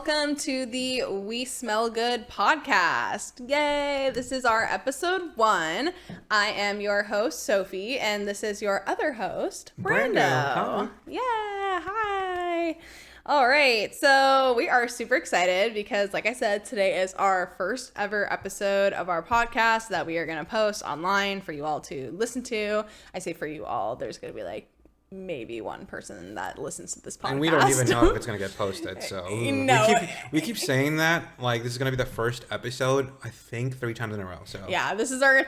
welcome to the We Smell Good podcast. Yay! This is our episode 1. I am your host, Sophie, and this is your other host, Brando. Hi. Yeah, hi. All right, so we are super excited because, like I said, today is our first ever episode of our podcast that we are going to post online for you all to listen to. I say for you all, there's going to be like maybe one person that listens to this podcast. And we don't even know if it's going to get posted, so No. we keep saying that, like, this is going to be the first episode, I think, 3 times in a row, so. Yeah, this is our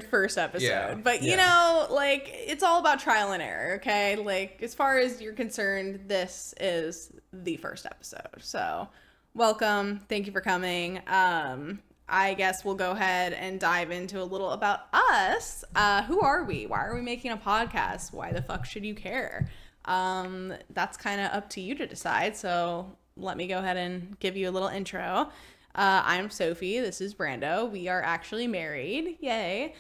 first episode. Yeah, but, you know, like, it's all about trial and error, okay? Like, as far as you're concerned, this is the first episode. So, welcome. Thank you for coming. I guess we'll go ahead and dive into a little about us. Who are we? Why are we making a podcast? Why the fuck should you care? That's kind of up to you to decide. So let me go ahead and give you a little intro. I'm Sophie. This is Brando. We are actually married. Yay.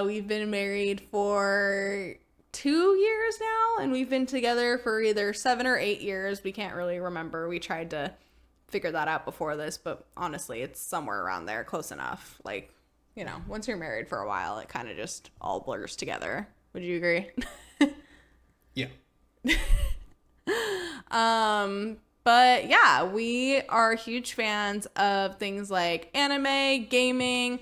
We've been married for 2 years now, and we've been together for either 7 or 8 years. We can't really remember. We tried to figure that out before this, but honestly, it's somewhere around there, close enough. Like, you know, once you're married for a while, it kind of just all blurs together. Would you agree? Yeah. But yeah, we are huge fans of things like anime, gaming.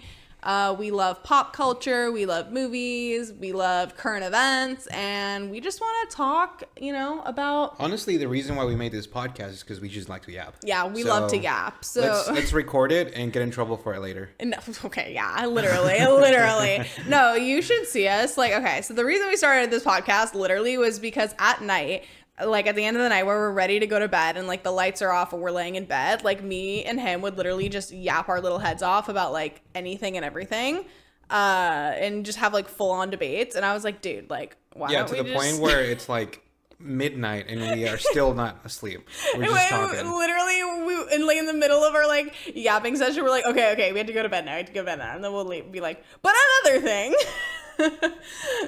We love pop culture, we love movies, we love current events, and we just want to talk, you know, about... Honestly, the reason why we made this podcast is because we just like to yap. Yeah, we love to yap. So let's record it and get in trouble for it later. No, okay, yeah, literally. No, you should see us. Like, okay, so the reason we started this podcast literally was because at night, like at the end of the night where we're ready to go to bed and like the lights are off and we're laying in bed, like me and him would literally just yap our little heads off about like anything and everything, and just have like full on debates. And I was like, dude, like, why don't we to the point where it's like midnight and we are still not asleep. We're just talking. Literally, and like in the middle of our like yapping session, we're like, okay, we have to go to bed now. And then we'll be like, but another thing.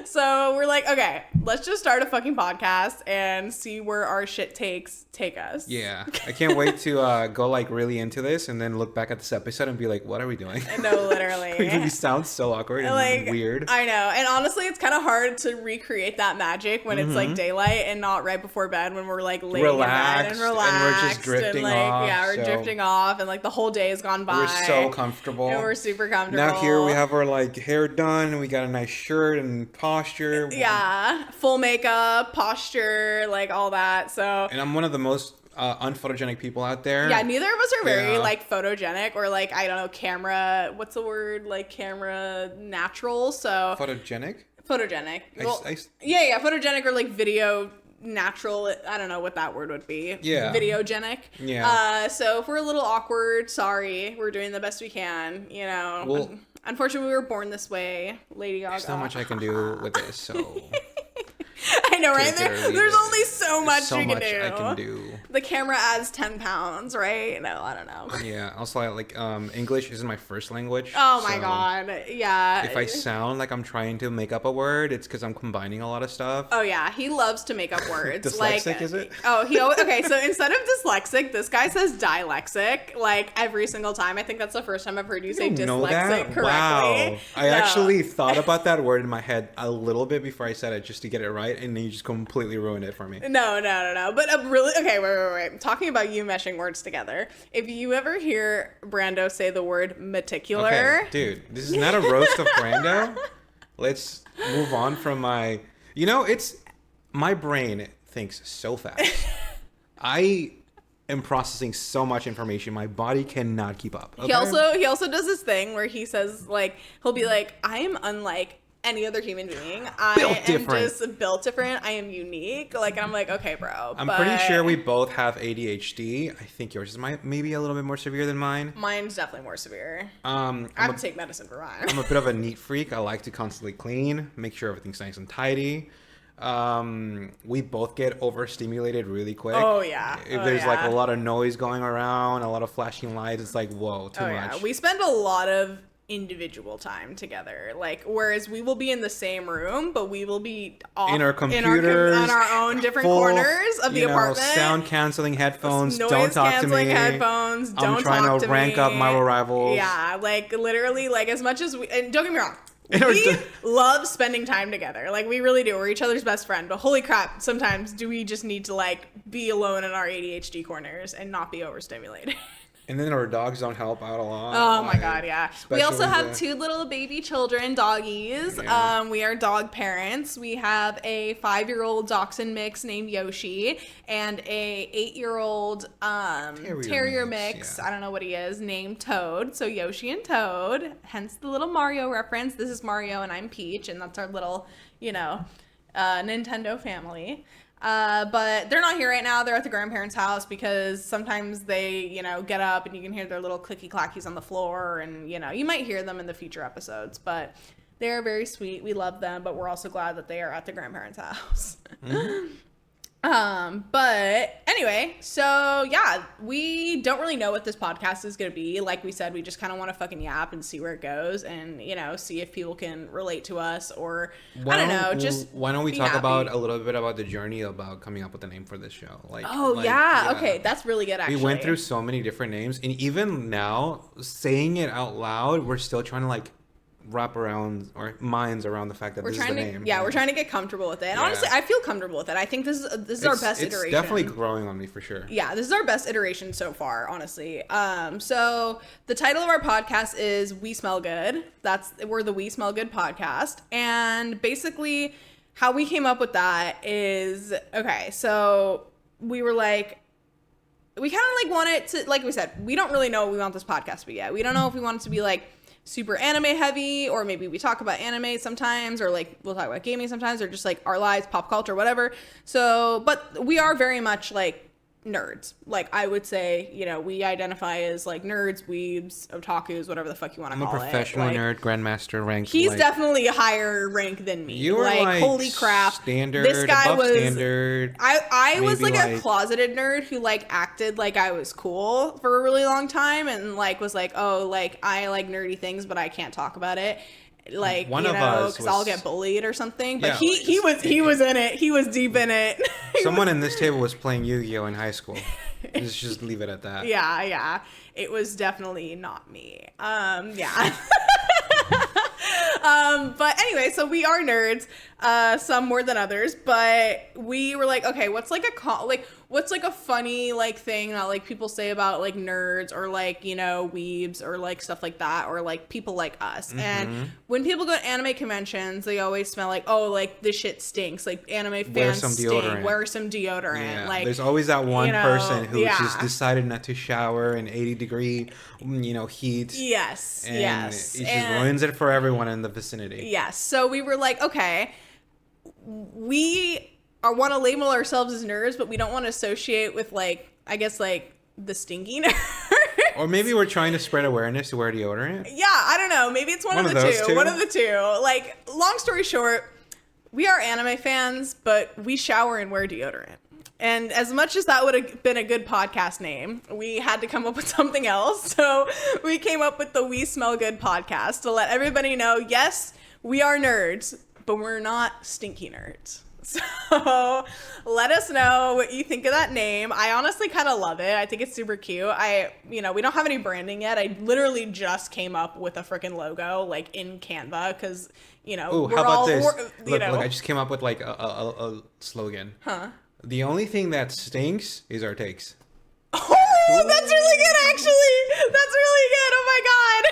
So we're like, okay, let's just start a fucking podcast and see where our shit take us. Yeah, I can't wait to go like really into this and then look back at this episode and be like, what are we doing? No, literally. We sound so awkward and like, weird. I know, and honestly, it's kind of hard to recreate that magic when it's like daylight and not right before bed when we're like laying in bed and relaxed and we're just drifting and, like, off. Yeah, we're drifting off and like the whole day has gone by. We're so comfortable. And we're super comfortable. Now here we have our like hair done and we got a nice shirt and posture. Yeah, full makeup, posture, like all that. So. And I'm one of the most unphotogenic people out there. Yeah, neither of us are very like photogenic or like, I don't know, camera. What's the word? Like camera natural. So. Photogenic. Well, yeah, photogenic or like video natural. I don't know what that word would be. Yeah. Videogenic. Yeah. So if we're a little awkward, sorry. We're doing the best we can, you know. Well, unfortunately, we were born this way, Lady Gaga. There's not much I can do with this, so. I know, right? There's only so much you can do. I can do. The camera adds 10 pounds, right? No, I don't know. Yeah. Also, like, English isn't my first language. Oh my god. Yeah. If I sound like I'm trying to make up a word, it's because I'm combining a lot of stuff. Oh yeah, he loves to make up words. Dyslexic, is it? Oh, okay, so instead of dyslexic, this guy says dilexic, like every single time. I think that's the first time I've heard you say dyslexic correctly. Wow. I actually thought about that word in my head a little bit before I said it just to get it right, and then you just completely ruined it for me. No. But really, okay, wait. Talking about you meshing words together, if you ever hear Brando say the word meticular. Okay, dude, this is not a roast of Brando. Let's move on from my... You know, it's... My brain thinks so fast. I am processing so much information. My body cannot keep up. Okay? He also does this thing where he says, like, he'll be like, I am unlike any other human being. I am just built different. I am unique. Like, and I'm like, okay, bro. I'm pretty sure we both have ADHD. I think yours is maybe a little bit more severe than mine. Mine's definitely more severe. I have to take medicine for mine. I'm a bit of a neat freak. I like to constantly clean, make sure everything's nice and tidy. We both get overstimulated really quick. Oh yeah. If there's like a lot of noise going around, a lot of flashing lights, it's like, whoa, too much. Yeah. We spend a lot of individual time together. Like, whereas we will be in the same room, but we will be off in our computers, on our own different corners of the apartment. Sound canceling headphones. Noise don't talk canceling to me. headphones. Don't I'm trying talk to to rank me. up Marvel Rivals. Yeah, like literally, like as much as we, and don't get me wrong, we love spending time together. Like we really do. We're each other's best friend. But holy crap, sometimes do we just need to like be alone in our ADHD corners and not be overstimulated. And then our dogs don't help out a lot. Oh my God, yeah. We also have 2 little baby children, doggies. Yeah. We are dog parents. We have a 5-year-old dachshund mix named Yoshi and a 8-year-old terrier mix. Yeah. I don't know what he is, named Toad. So Yoshi and Toad, hence the little Mario reference. This is Mario and I'm Peach, and that's our little, Nintendo family. But they're not here right now. They're at the grandparents' house because sometimes they, get up and you can hear their little clicky clackies on the floor, and, you might hear them in the future episodes, but they're very sweet. We love them, but we're also glad that they are at the grandparents' house. Mm-hmm. But anyway, so yeah, we don't really know what this podcast is going to be. Like we said, we just kind of want to fucking yap and see where it goes and, see if people can relate to us or why don't we talk happy. about a little bit about the journey about coming up with a name for this show? Okay. That's really good. Actually, we went through so many different names, and even now saying it out loud, we're still trying to like wrap around our minds around the fact that this is the name. Yeah, we're trying to get comfortable with it. And honestly, I feel comfortable with it. I think this is our best iteration. It's definitely growing on me for sure. Yeah, this is our best iteration so far, honestly. So the title of our podcast is We Smell Good. We're the We Smell Good podcast. And basically how we came up with that is, okay, so we were like, we kind of like want it to, like we said, we don't really know what we want this podcast to be yet. We don't know if we want it to be like super anime heavy, or maybe we talk about anime sometimes, or like we'll talk about gaming sometimes, or just like our lives, pop culture, whatever. So, but we are very much like nerds. Like I would say, we identify as like nerds, weebs, otakus, whatever the fuck you want to call it. I'm a professional nerd, grandmaster rank. He's definitely a higher rank than me. You were like holy crap, standard. This guy was standard. I was like a closeted nerd who like acted like I was cool for a really long time, and like was like, oh, like I like nerdy things, but I can't talk about it. Like, because I'll get bullied or something. But he was in it. He was deep in it. Someone in this table was playing Yu-Gi-Oh in high school. Let's just leave it at that. Yeah. It was definitely not me. Yeah. But anyway, so we are nerds, some more than others, but we were like, okay, what's like a funny like thing that like people say about like nerds or like, weebs or like stuff like that, or like people like us. Mm-hmm. And when people go to anime conventions, they always smell like, oh, like this shit stinks. Like anime fans stink. Wear some deodorant. Yeah. Like there's always that one person who just decided not to shower in 80-degree, heat. Yes. And yes. it just ruins it for everyone in the vicinity. Yes. So we were like, okay, we want to label ourselves as nerds, but we don't want to associate with like, I guess like the stinky nerds. Or maybe we're trying to spread awareness to wear deodorant. Yeah, I don't know. Maybe it's one of the two. One of the two. Like, long story short, we are anime fans, but we shower and wear deodorant. And as much as that would have been a good podcast name, we had to come up with something else. So we came up with the We Smell Good podcast to let everybody know, yes, we are nerds, but we're not stinky nerds. So let us know what you think of that name. I honestly kind of love it. I think it's super cute. We don't have any branding yet. I literally just came up with a freaking logo like in Canva because, Ooh, how about this? Look, I just came up with like a slogan. Huh? The only thing that stinks is our takes. Oh, that's really good, actually. That's really good. Oh, my God.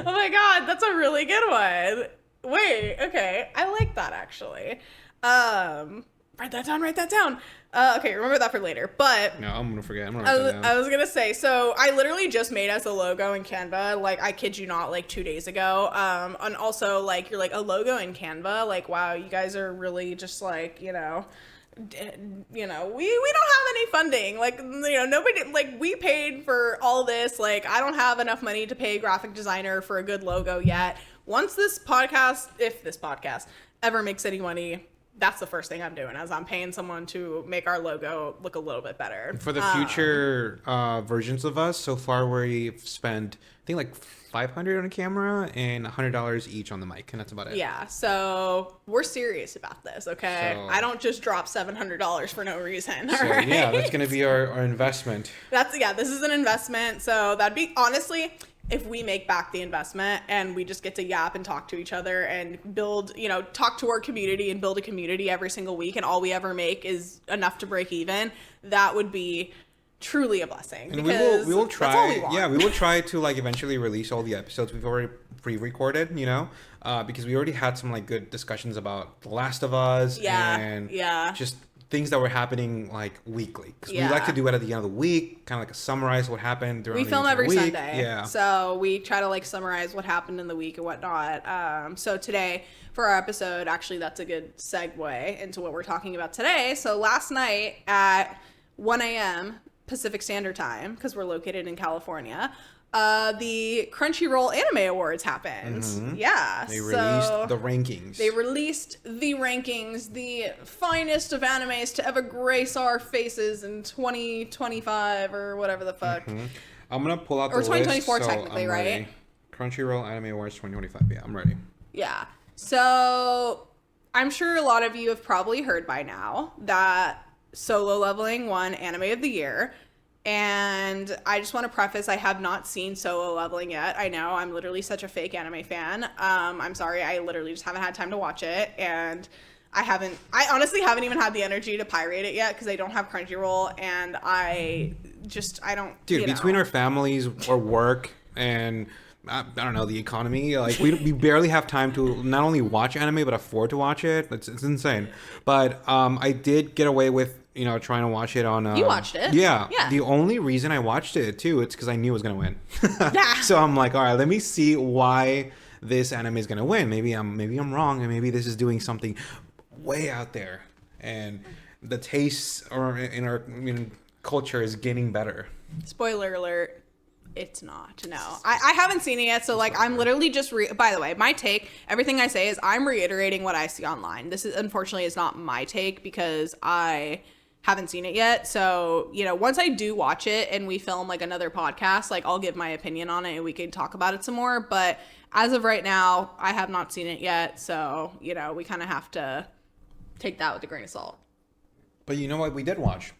Oh, my God. That's a really good one. Wait, okay. I like that, actually. Write that down. Okay, remember that for later. But no, I'm gonna forget. I'm gonna write that down. I was gonna say, so I literally just made us a logo in Canva, like I kid you not, like 2 days ago. And also like you're like a logo in Canva, like wow, you guys are really just like, we don't have any funding. Like, nobody, like we paid for all this. Like I don't have enough money to pay a graphic designer for a good logo yet. Once this podcast, if this podcast ever makes any money, that's the first thing I'm doing, as I'm paying someone to make our logo look a little bit better. For the future versions of us, so far we've spent, I think, like $500 on a camera and $100 each on the mic, and that's about it. Yeah, so we're serious about this, okay? So, I don't just drop $700 for no reason. So right? yeah, that's gonna be our investment. This is an investment. So that'd be, honestly, if we make back the investment and we just get to yap and talk to each other and build, talk to our community and build a community every single week, and all we ever make is enough to break even, that would be truly a blessing. And because we will try. That's all we want. Yeah, we will try to like eventually release all the episodes we've already pre-recorded. Because we already had some like good discussions about The Last of Us. And just things that were happening like weekly, because we like to do it at the end of the week, kind of like summarize what happened during. We film every week. Sunday, so we try to like summarize what happened in the week and whatnot. So today for our episode, actually, that's a good segue into what we're talking about today. So last night at 1 a.m. Pacific Standard Time, because we're located in California, the Crunchyroll Anime Awards happened. Mm-hmm. Yeah. They released the rankings. They released the rankings, the finest of animes to ever grace our faces in 2025 or whatever the fuck. Mm-hmm. I'm going to pull out the list. Or 2024 list, technically, so right? Crunchyroll Anime Awards 2025. Yeah, I'm ready. Yeah. So I'm sure a lot of you have probably heard by now that Solo Leveling won Anime of the Year. And I just want to preface, I have not seen Solo Leveling yet. I know, I'm literally such a fake anime fan. I'm sorry, I literally just haven't had time to watch it. And I honestly haven't even had the energy to pirate it yet, because I don't have Crunchyroll, and I don't... Dude, between our families or work and... I don't know, the economy, like we barely have time to not only watch anime but afford to watch it. It's insane. But I did get away with trying to watch it on you watched it. Yeah The only reason I watched it too, it's because I knew it was gonna win. So I'm like, all right, let me see why this anime is gonna win. Maybe I'm wrong, and maybe this is doing something way out there, and the taste in our culture is getting better. Spoiler alert. It's not. No, I haven't seen it yet. So like, I'm literally just, by the way, my take, everything I say is I'm reiterating what I see online. This is, unfortunately, is not my take because I haven't seen it yet. So, once I do watch it and we film like another podcast, like I'll give my opinion on it and we can talk about it some more. But as of right now, I have not seen it yet. So, we kind of have to take that with a grain of salt. But you know what? We did watch.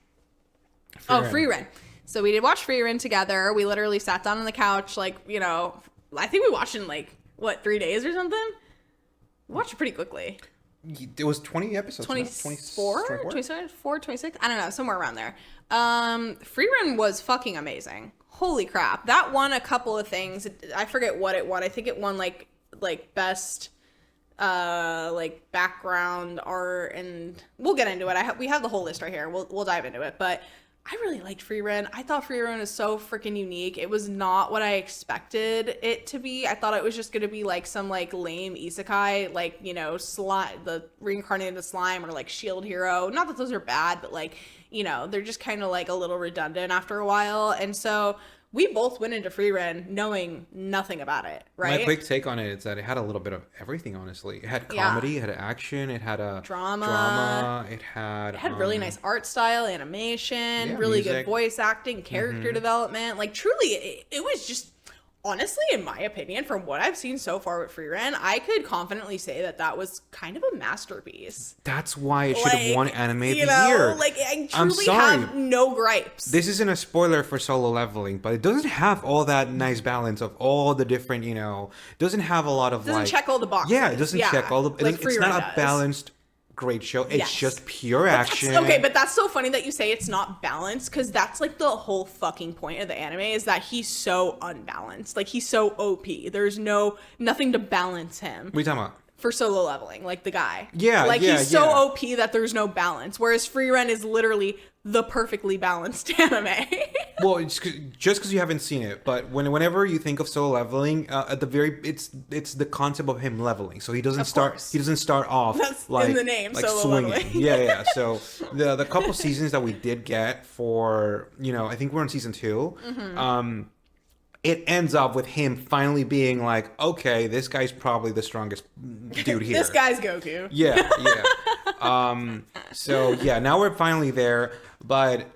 Free Run. So we did watch Free Run together. We literally sat down on the couch, like, I think we watched in 3 days or something? We watched it pretty quickly. It was 20 episodes. 24? 26? I don't know, somewhere around there. Free Run was fucking amazing. Holy crap. That won a couple of things. I forget what it won. I think it won like best background art, and we'll get into it. We have the whole list right here. We'll dive into it, but I really liked Free Run. I thought Free Run was so freaking unique. It was not what I expected it to be. I thought it was just going to be like some like lame isekai, like, slime, the reincarnated slime, or like Shield Hero. Not that those are bad, but like, they're just kind of like a little redundant after a while. And so we both went into Free Run knowing nothing about it, right? My quick take on it is that it had a little bit of everything, honestly. It had comedy, it had action, it had a drama. It had really nice art style, animation, really music. Good voice acting, character development. Like, truly, it was just, honestly, in my opinion, from what I've seen so far with Free Run, I could confidently say that was kind of a masterpiece. That's why it should have won Anime of the Year. Like, I truly have no gripes. This isn't a spoiler for Solo Leveling, but it doesn't have all that nice balance of all the different, doesn't have a lot of doesn't check all the boxes. Yeah, it doesn't check all the, like it's not a balanced great show. It's just pure action. Okay, but that's so funny that you say it's not balanced, because that's like the whole fucking point of the anime, is that he's so unbalanced. Like, he's so OP. There's nothing to balance him. What are you talking about? For Solo Leveling, like the guy. Yeah, like he's so OP that there's no balance. Whereas Free Run is literally the perfectly balanced anime. Well, it's just because you haven't seen it, but whenever you think of Solo Leveling, at the it's the concept of him leveling. So he doesn't start off that's like in the name, like Solo swinging. Leveling. Yeah. So the couple seasons that we did get for I think we're on season 2. Mm-hmm. It ends up with him finally being like, okay, this guy's probably the strongest dude here. This guy's Goku. Yeah. So yeah, now we're finally there. But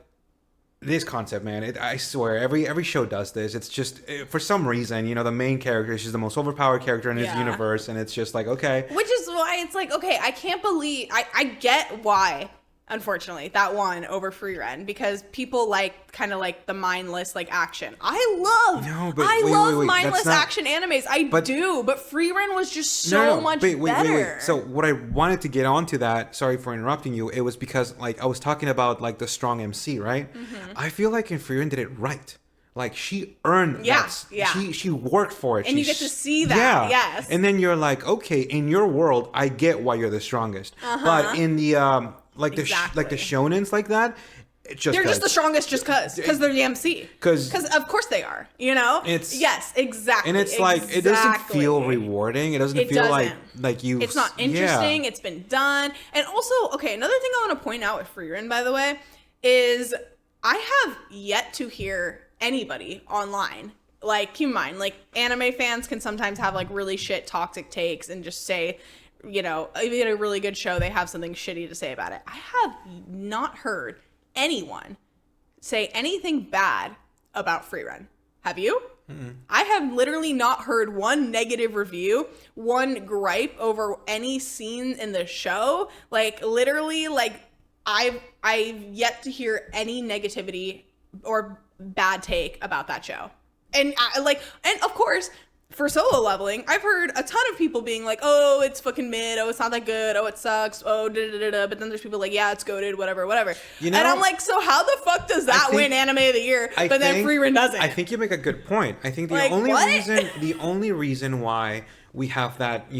this concept, man, I swear, every show does this. It's just for some reason, the main character is just the most overpowered character in his universe, and it's just like, okay. Which is why it's like, okay, I can't believe I get why. Unfortunately, that won over Free Ren because people kind of like the mindless action. I love mindless action animes. But Free Ren was just so much better. So what I wanted to get onto that, sorry for interrupting you, it was because I was talking about the strong MC, right? Mm-hmm. I feel like in Free Ren did it right. She earned that. Yeah. She worked for it. And you get to see that. Yeah. Yes. And then you're like, okay, in your world, I get why you're the strongest. Uh-huh. But in the the shonens like that, they're just the strongest just because they're the MC. Because of course they are. Yes, exactly. And it's it doesn't feel rewarding. It doesn't feel like you. It's not interesting. Yeah. It's been done. And also, okay, another thing I want to point out with Free Ren, by the way, is I have yet to hear anybody online. Keep in mind, anime fans can sometimes have really shit toxic takes and just say, if you get a really good show, they have something shitty to say about it. I have not heard anyone say anything bad about Free Ren. Have you? Mm-hmm. I have literally not heard one negative review, one gripe over any scene in the show. Literally, I've yet to hear any negativity or bad take about that show. And and of course, for Solo Leveling, I've heard a ton of people being like, oh, it's fucking mid, oh, it's not that good, oh, it sucks, oh, da-da-da-da, but then there's people yeah, it's goated, whatever. And I'm like, so how the fuck does that win Anime of the Year, then Free Ren doesn't? I think you make a good point. I think the only reason why we have that,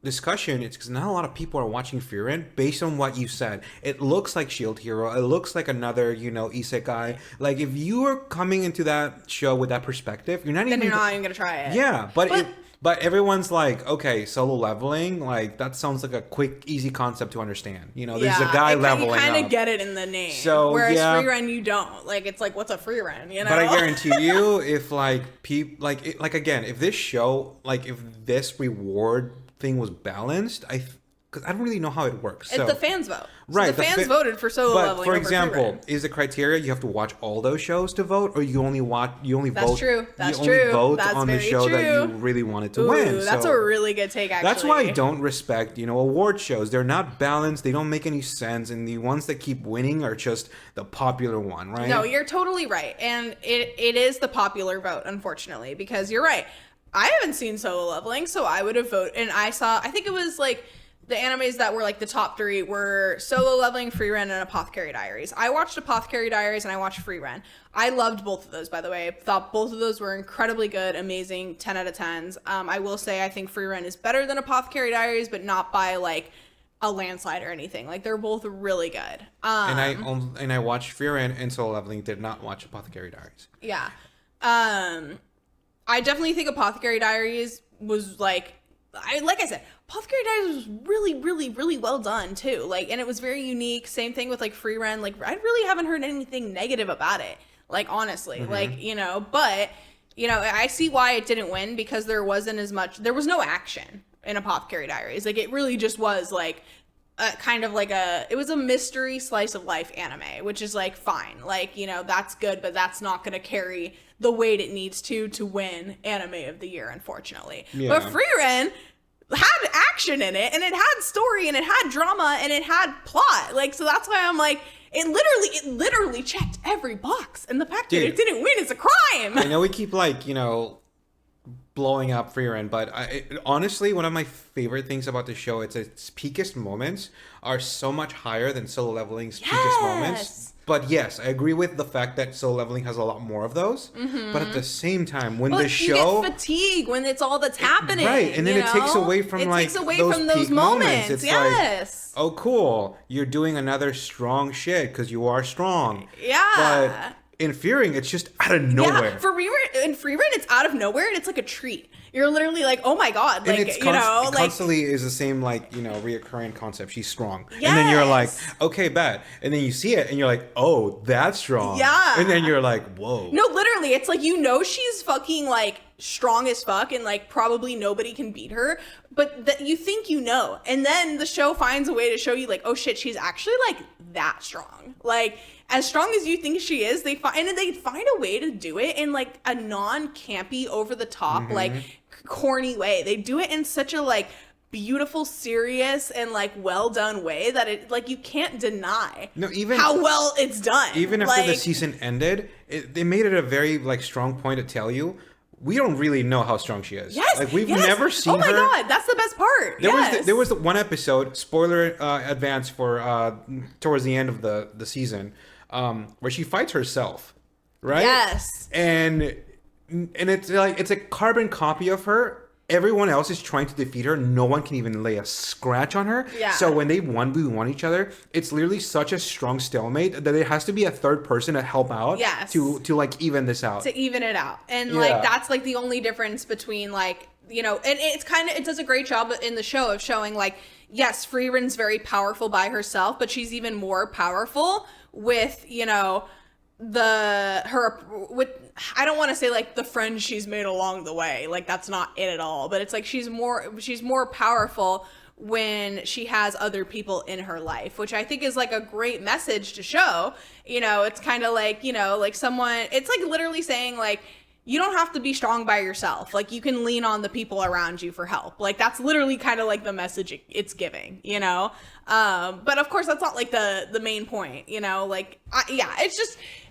discussion, it's because not a lot of people are watching Free Ren based on what you said. It looks like Shield Hero. It looks like another, isekai. If you are coming into that show with that perspective, you're not even gonna try it. Yeah, but everyone's like, okay, Solo Leveling, that sounds like a quick, easy concept to understand. There's a guy leveling up. You kind of get it in the name. So, whereas Free Ren, you don't. It's what's a Free Ren, But I guarantee you, if again, if this show, if this reward thing was balanced, because I don't really know how it works. It's the fans vote. Right. The fans voted for Solo Leveling. But for example, is the criteria you have to watch all those shows to vote, or you only vote? That's true. That's true. You only vote on the show that you really wanted to win. That's a really good take, actually. That's why I don't respect, award shows. They're not balanced. They don't make any sense, and the ones that keep winning are just the popular one, right? No, you're totally right, and it is the popular vote, unfortunately, because you're right. I haven't seen Solo Leveling, so I would have voted. And I think it was the animes that were the top 3 were Solo Leveling, Free Ren, and Apothecary Diaries. I watched Apothecary Diaries and I watched Free Ren. I loved both of those, by the way. I thought both of those were incredibly good, amazing, 10 out of 10s. I will say I think Free Ren is better than Apothecary Diaries, but not by a landslide or anything. They're both really good. And I watched Free Ren and Solo Leveling, did not watch Apothecary Diaries. Yeah. I definitely think Apothecary Diaries was like I said, Apothecary Diaries was really, really, really well done too. And it was very unique. Same thing with Free Ren. I really haven't heard anything negative about it. Honestly, mm-hmm. But I see why it didn't win because there was no action in Apothecary Diaries. It really just was it was a mystery slice of life anime, which is fine. That's good, but that's not going to carry the weight it needs to win Anime of the Year, unfortunately. Yeah. But Free Ren had action in it, and it had story, and it had drama, and it had plot. So that's why I'm it literally checked every box, and the fact that it didn't win is a crime. I know we keep blowing up Free Ren, but honestly, one of my favorite things about the show, its peakest moments are so much higher than Solo Leveling's peakest moments. But yes, I agree with the fact that Solo Leveling has a lot more of those. Mm-hmm. But at the same time, when the show, you get fatigue when it's all that's happening, right? And then it takes away from those moments. It's yes. Oh, cool! You're doing another strong shit because you are strong. Yeah. But in Free Ren, it's just out of nowhere. Yeah, in Free Ren, it's out of nowhere, and it's like a treat. You're literally oh my god, and it's constantly is the same reoccurring concept. She's strong, yes. And then you're okay, bad, and then you see it, and you're oh, that's strong, yeah, and then you're whoa. No, literally, it's she's fucking strong as fuck and like probably nobody can beat her, but that you think you know, and then the show finds a way to show you like, oh shit, she's actually like that strong, like as strong as you think she is. They find a way to do it in like a non-campy, over the top, like corny way. They do it in such a like beautiful, serious, and like well done way that it like you can't deny how well it's done. Even after the season ended, they made it a very like strong point to tell you we don't really know how strong she is. Yes, like we've never seen her. Oh my god, that's the best part. There was one episode, spoiler advance for towards the end of the season, where she fights herself, right? Yes. And it's like it's a carbon copy of her. Everyone else is trying to defeat her. No one can even lay a scratch on her. Yeah. So when they 1v1 each other, it's literally such a strong stalemate that there has to be a third person to help out. Yes. To like even this out. To even it out. And like that's like the only difference between like, you know, and it does a great job in the show of showing like, yes, Freeren's very powerful by herself, but she's even more powerful with, you know, I don't want to say like the friends she's made along the way, like that's not it at all, but it's like she's more powerful when she has other people in her life, which I think is like a great message to show. You know, it's kind of like, you know, like someone, it's like literally saying like, you don't have to be strong by yourself. Like you can lean on the people around you for help. Like that's literally kind of like the message it's giving, you know? But of course that's not like the main point, you know, like,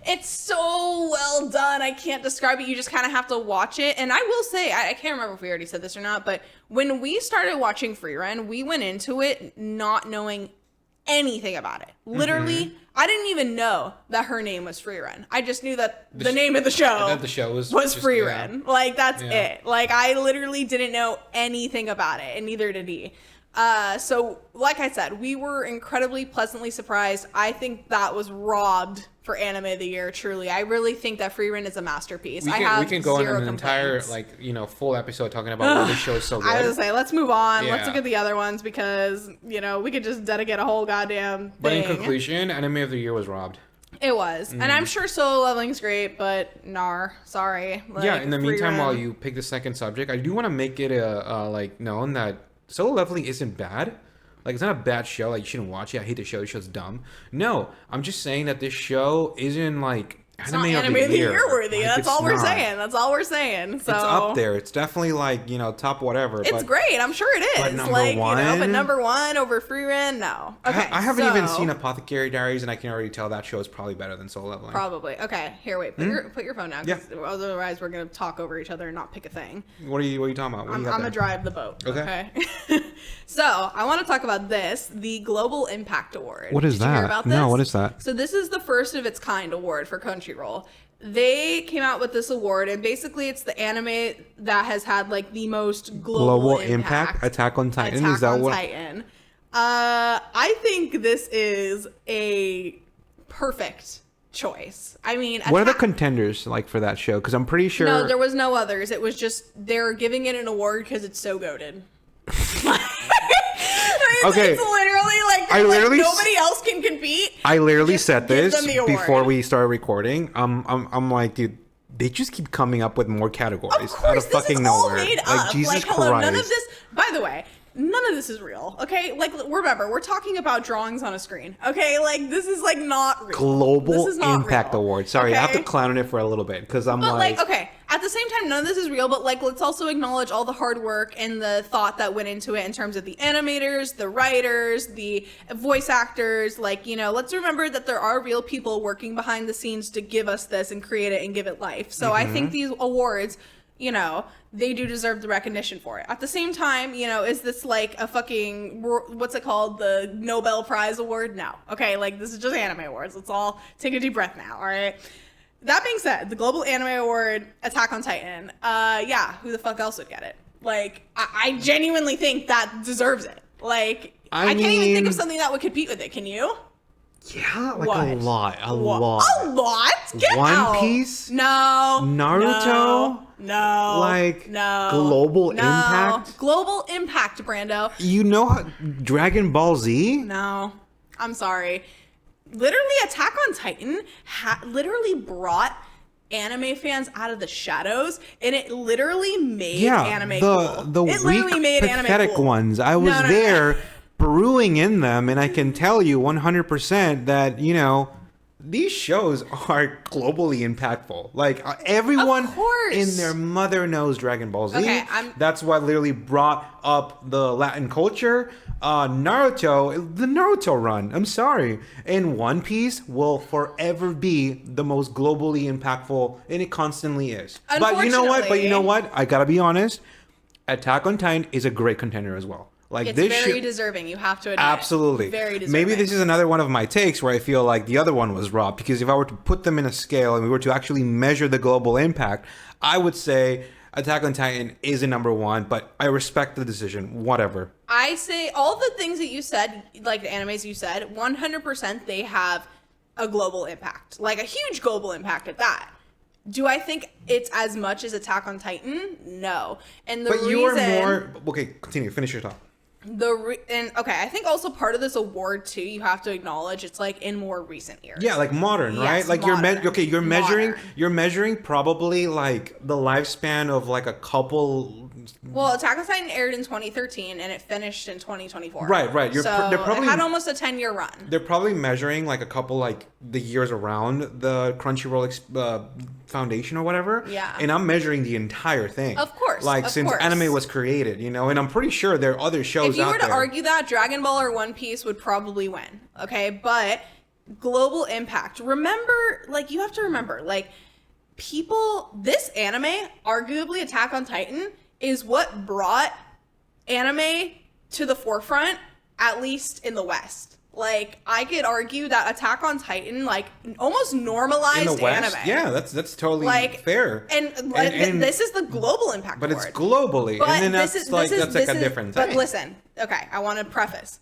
it's so well done. I can't describe it. You just kind of have to watch it. And I will say, I can't remember if we already said this or not, but when we started watching Freeren, we went into it not knowing anything about it. Literally, I didn't even know that her name was Freeren. I just knew that the name of the show, was Freeren. Yeah. Like that's it. Like I literally didn't know anything about it, and neither did he. So like I said, we were incredibly pleasantly surprised. I think that was robbed for anime of the year. Truly, I really think that Frieren is a masterpiece. We can go on an entire full episode talking about why this show is so good. I was gonna say, let's move on. Let's look at the other ones because we could just dedicate a whole goddamn thing. But in conclusion, anime of the year was robbed. It was, and I'm sure solo leveling's great, but sorry. In the meantime, while you pick the second subject, I do want to make it known that solo leveling isn't bad. Like, it's not a bad show. Like, you shouldn't watch it. I hate the show. The show's dumb. No, I'm just saying that this show isn't, like, anime of the year worthy. That's all we're saying. That's all we're saying. So it's up there. It's definitely, like, top whatever. It's great. I'm sure it is. But number one? But number one over Frieren, no. Okay, I haven't even seen Apothecary Diaries, and I can already tell that show is probably better than solo leveling. Probably. Okay, here, wait. Put your phone down. Yeah. Otherwise, we're going to talk over each other and not pick a thing. What are you talking about? I'm going to drive the boat. Okay. So, I want to talk about this, the Global Impact Award. What is that? Did you hear about this? No, what is that? So, this is the first of its kind award for Crunchyroll. They came out with this award, and basically it's the anime that has had like the most global impact. Attack on Titan. Titan. I think this is a perfect choice. I mean, what are the contenders like for that show? Because I'm pretty sure. No, there was no others. It was just they're giving it an award because it's so goated. Okay. It's literally like nobody else can compete. I literally said this before we started recording. I'm like, dude, they just keep coming up with more categories out of fucking nowhere. Made like up. Jesus Christ. None of this. By the way, none of this is real. Okay, like remember, we're talking about drawings on a screen. Okay, like this is like not real. Global Impact Award. Sorry, I have to clown on it for a little bit because I'm like, okay. At the same time, none of this is real, but like let's also acknowledge all the hard work and the thought that went into it in terms of the animators, the writers, the voice actors. Like, let's remember that there are real people working behind the scenes to give us this and create it and give it life. So I think these awards, they do deserve the recognition for it. At the same time, is this like a fucking, what's it called? The Nobel Prize Award? No. Okay, like this is just anime awards. Let's all take a deep breath now, all right? That being said, the Global Anime Award, Attack on Titan, who the fuck else would get it? Like, I genuinely think that deserves it. Like, I can't even think of something that would compete with it. Can you? Yeah, like a lot. A lot? Get One out. Piece? No. Naruto? No. Like, no. Global Impact? Global Impact, Brando. You know how Dragon Ball Z? No. I'm sorry. Literally, Attack on Titan literally brought anime fans out of the shadows, and it literally made anime the cool. It literally weak, made anime pathetic cool. ones. I was there brewing in them, and I can tell you 100% that, you know, these shows are globally impactful. Like, everyone in their mother knows Dragon Ball Z. Okay, That's what literally brought up the Latin culture. Naruto, the Naruto run, I'm sorry. And One Piece will forever be the most globally impactful, and it constantly is. But you know what? I gotta be honest. Attack on Titan is a great contender as well. Like, it's very deserving, you have to admit. Absolutely. Very deserving. Maybe this is another one of my takes where I feel like the other one was robbed, because if I were to put them in a scale and we were to actually measure the global impact, I would say Attack on Titan is a number one, but I respect the decision. Whatever. I say all the things that you said, like the animes you said, 100% they have a global impact. Like a huge global impact at that. Do I think it's as much as Attack on Titan? No. And the reason... you are more... Okay, continue. Finish your thought. I think also part of this award too, you have to acknowledge it's like in more recent years. Yeah, like modern, right? Yes, like modern. You're measuring probably like the lifespan of like a couple. Well, Attack on Titan aired in 2013 and it finished in 2024. Right. They're probably, it had almost a 10-year run. They're probably measuring like a couple like the years around the Crunchyroll foundation or whatever. Yeah. And I'm measuring the entire thing. Of course. Like since anime was created, you know, and I'm pretty sure there are other shows out there. If you were to argue that, Dragon Ball or One Piece would probably win. Okay, but global impact. Remember, like you have to remember, like this anime, arguably Attack on Titan, is what brought anime to the forefront, at least in the West. Like, I could argue that Attack on Titan, like, almost normalized in the West? anime. Yeah, that's totally fair. And this is the global impact But award. it's globally. But and then that's a different thing. But listen, okay, I want to preface.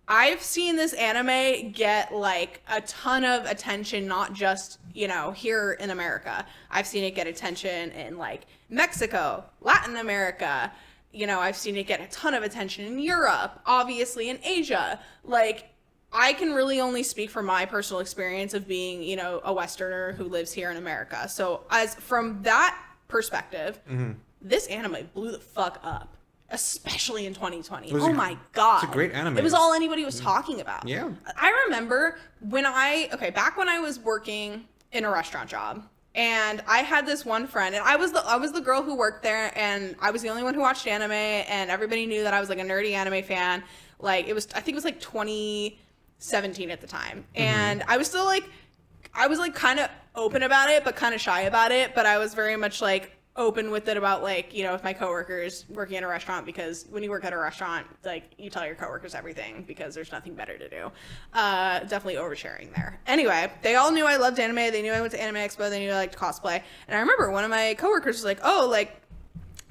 I've seen this anime get, like, a ton of attention, not just, you know, here in America. I've seen it get attention in, like, Mexico, Latin America. You know, I've seen it get a ton of attention in Europe, obviously in Asia. Like, I can really only speak from my personal experience of being, you know, a Westerner who lives here in America. So as from that perspective, this anime blew the fuck up, especially in 2020. Oh my God. It's a great anime. It was all anybody was talking about. Yeah. I remember back when I was working in a restaurant job, and I had this one friend, and I was the girl who worked there, and I was the only one who watched anime, and everybody knew that I was like a nerdy anime fan. Like I think it was like 2017 at the time. And I was still like, kind of open about it, but kind of shy about it. But I was very much like open with it about, like, you know, with my coworkers working at a restaurant, because when you work at a restaurant, like, you tell your coworkers everything because there's nothing better to do. Definitely oversharing there. Anyway, they all knew I loved anime. They knew I went to Anime Expo. They knew I liked cosplay. And I remember one of my coworkers was like, oh, like,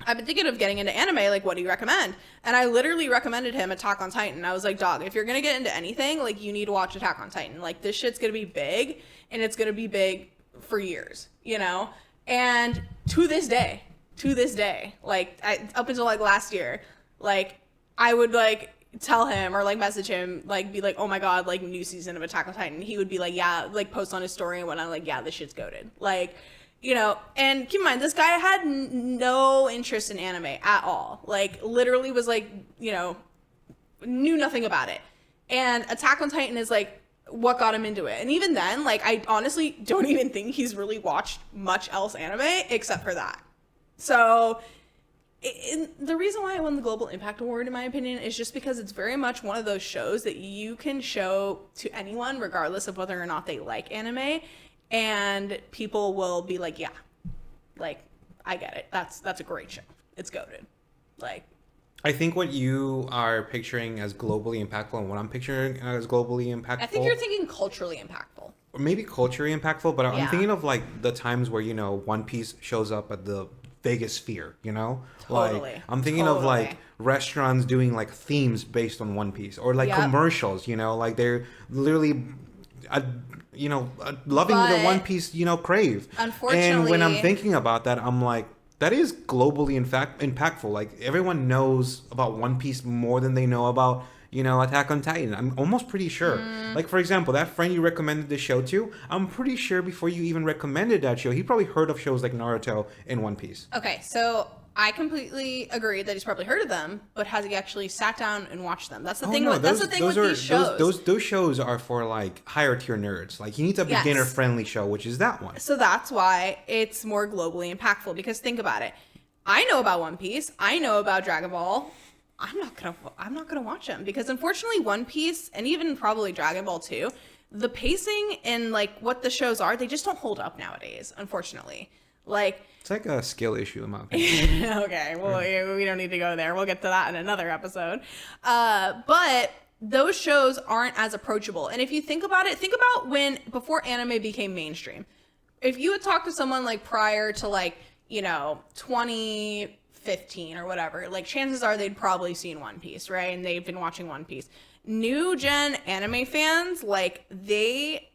I've been thinking of getting into anime. Like, what do you recommend? And I literally recommended him Attack on Titan. I was like, dog, if you're going to get into anything, like, you need to watch Attack on Titan. Like, this shit's going to be big, and it's going to be big for years, you know? And to this day, like, up until like last year, like, I would like tell him or like message him, like, be like, oh my God, like, new season of Attack on Titan. He would be like, yeah, like, post on his story and whatnot, like, yeah, this shit's goated. Like, you know, and keep in mind, this guy had no interest in anime at all. Like, literally was like, you know, knew nothing about it. And Attack on Titan is like what got him into it. And even then, like, I honestly don't even think he's really watched much else anime except for that. So the reason why I won the Global Impact Award, in my opinion, is just because it's very much one of those shows that you can show to anyone, regardless of whether or not they like anime, and people will be like, yeah, like, I get it. That's a great show. It's goated. Like, I think what you are picturing as globally impactful and what I'm picturing as globally impactful, I think you're thinking culturally impactful. Or maybe culturally impactful, but Yeah. I'm thinking of like the times where, you know, One Piece shows up at the Vegas Sphere, you know? Totally. Like, I'm thinking of like restaurants doing like themes based on One Piece, or like commercials, you know, like they're literally, loving the One Piece, you know, crave. Unfortunately. And when I'm thinking about that, I'm like, that is globally impactful. Like, everyone knows about One Piece more than they know about, Attack on Titan. I'm almost pretty sure. Like, for example, that friend you recommended the show to, I'm pretty sure before you even recommended that show, he probably heard of shows like Naruto and One Piece. Okay, so I completely agree that he's probably heard of them, but has he actually sat down and watched them? That's the thing. That's the thing with these shows. Those shows are for like higher tier nerds. Like, he needs a beginner friendly show, which is that one. So that's why it's more globally impactful. Because think about it. I know about One Piece. I know about Dragon Ball. I'm not gonna watch them because unfortunately, One Piece and even probably Dragon Ball too, the pacing and like what the shows are, they just don't hold up nowadays. Unfortunately, like. It's like a skill issue in my opinion. Okay, well, we don't need to go there. We'll get to that in another episode. But those shows aren't as approachable. And if you think about it, before anime became mainstream. If you had talked to someone like prior to like, 2015 or whatever, like chances are they'd probably seen One Piece, right? And they've been watching One Piece. New gen anime fans, like they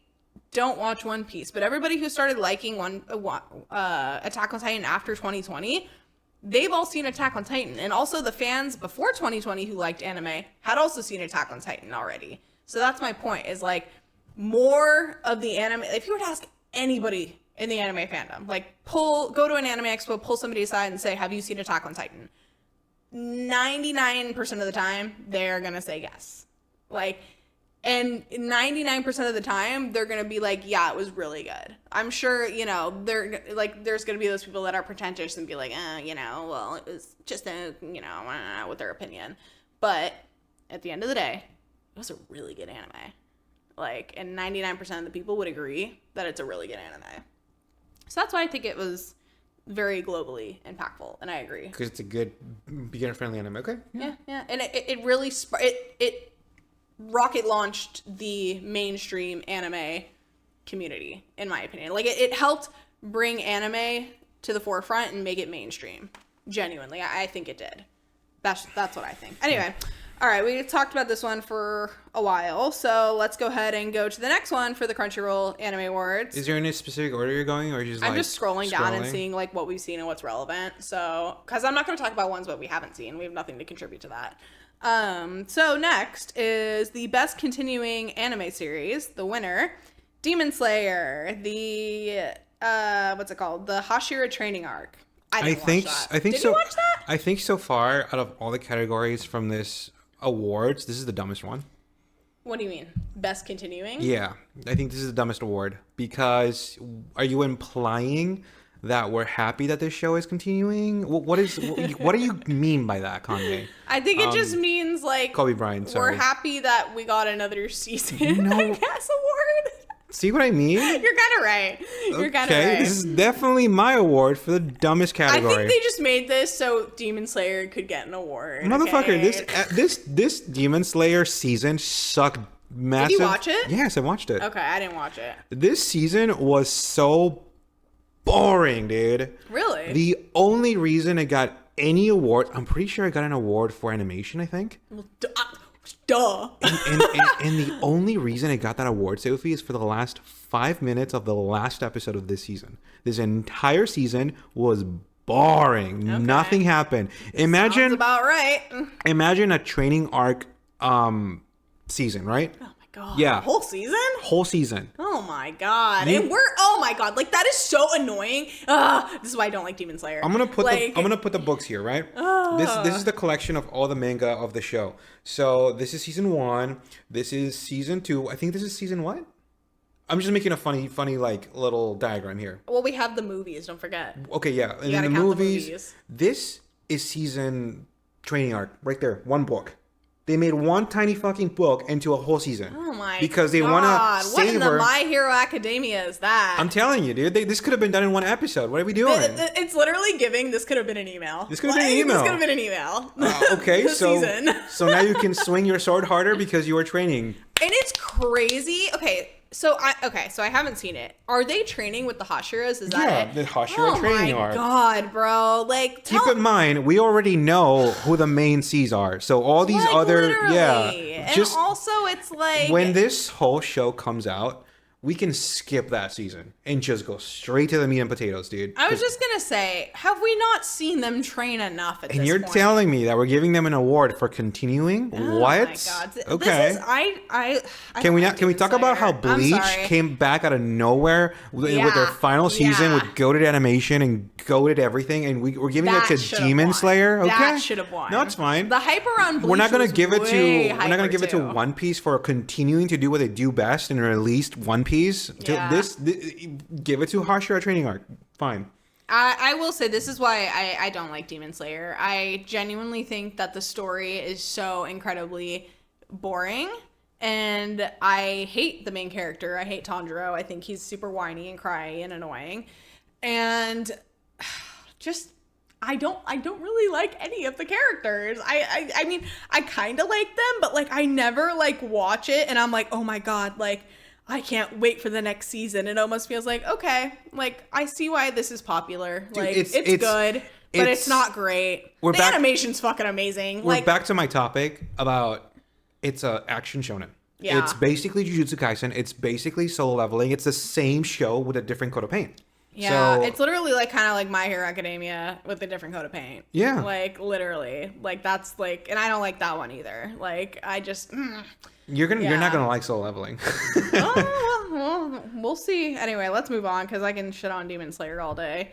don't watch One Piece, but everybody who started liking Attack on Titan after 2020, they've all seen Attack on Titan. And also the fans before 2020 who liked anime had also seen Attack on Titan already. So that's my point, is like more of the anime, if you were to ask anybody in the anime fandom, like go to an anime expo, pull somebody aside and say, have you seen Attack on Titan? 99% of the time, they're going to say yes. And 99% of the time, they're going to be like, yeah, it was really good. I'm sure, there's going to be those people that are pretentious and be like, well, it was just with their opinion. But at the end of the day, it was a really good anime. And 99% of the people would agree that it's a really good anime. So that's why I think it was very globally impactful. And I agree. Because it's a good beginner-friendly anime. Okay. Yeah. And it really, it rocket launched the mainstream anime community, in my opinion. It helped bring anime to the forefront and make it mainstream. Genuinely, I think it did. That's what I think. Anyway, all right, we talked about this one for a while, so let's go ahead and go to the next one for the Crunchyroll Anime Awards. Is there any specific order you're going, or just I'm just scrolling down and seeing what we've seen and what's relevant. So, because I'm not going to talk about ones that we haven't seen. We have nothing to contribute to that. So next is the best continuing anime series, the winner, Demon Slayer, the, what's it called? The Hashira training arc. I think Did you watch that? I think so far, out of all the categories from this awards, this is the dumbest one. What do you mean? Best continuing? Yeah, I think this is the dumbest award because are you implying that we're happy that this show is continuing? What do you mean by that, Kanye? I think it just means Kobe Bryant. Sorry. We're happy that we got another season. I guess award. See what I mean? You're kind of right. Okay, this is definitely my award for the dumbest category. I think they just made this so Demon Slayer could get an award. Motherfucker, okay? this Demon Slayer season sucked massive. Did you watch it? Yes, I watched it. Okay, I didn't watch it. This season was so boring, dude. Really? The only reason it got any award, I'm pretty sure I got an award for animation, I think. Well, duh. And the only reason I got that award, Sophie, is for the last 5 minutes of the last episode of this season. This entire season was boring. Okay. Nothing happened. Sounds about right. Imagine a training arc season, right? Oh my god. Yeah. Whole season? Whole season. Oh my god. And oh my god, that is so annoying. This is why I don't like Demon Slayer. I'm gonna put the books here, right? This is the collection of all the manga of the show. So this is season 1. This is season 2. I think this is season what? I'm just making a funny little diagram here. Well, we have the movies, don't forget. Okay, yeah. And in the movies, this is season training arc right there. One book. They made one tiny fucking book into a whole season. Oh my god. Because they want to savor... What in the My Hero Academia is that? I'm telling you, dude. This could have been done in one episode. What are we doing? It's literally giving this could have been an email. This could have been an email. This could have been an email. Okay, so now you can swing your sword harder because you are training. And it's crazy. Okay, so I haven't seen it. Are they training with the Hashiras? Is that it? The Hashira training arc. Oh my god, bro! Keep in mind, we already know who the main C's are. So all these other, literally. And also, it's when this whole show comes out, we can skip that season and just go straight to the meat and potatoes, dude. I was just gonna say, have we not seen them train enough at this point? And you're telling me that we're giving them an award for continuing? Oh what? my God. Okay. This is, Can we talk about how Bleach came back out of nowhere with their final season with goated animation and goated everything, and we're giving it to Demon Slayer? Okay, that should have won. No, it's fine. The hype around Bleach we're not gonna give it to to One Piece for continuing to do what they do best and released One Piece. Yeah. This give it to Hashira Training Arc. Fine. I will say this is why I don't like Demon Slayer. I genuinely think that the story is so incredibly boring, and I hate the main character. I hate Tanjiro. I think he's super whiny and cryy and annoying, and just I don't really like any of the characters. I mean I kind of like them, but like I never like watch it and I'm like, oh my God, like I can't wait for the next season. It almost feels like, okay, like I see why this is popular. Dude, like it's good, but it's not great. The animation's fucking amazing. We're back to my topic about it's a action shonen. Yeah. It's basically Jujutsu Kaisen. It's basically Solo Leveling. It's the same show with a different coat of paint. Yeah, so, it's literally like kind of like My Hero Academia with a different coat of paint. Yeah. Like literally. Like that's like, and I don't like that one either. Like I just You're not gonna like Solo Leveling. Oh, well, we'll see. Anyway, let's move on because I can shit on Demon Slayer all day.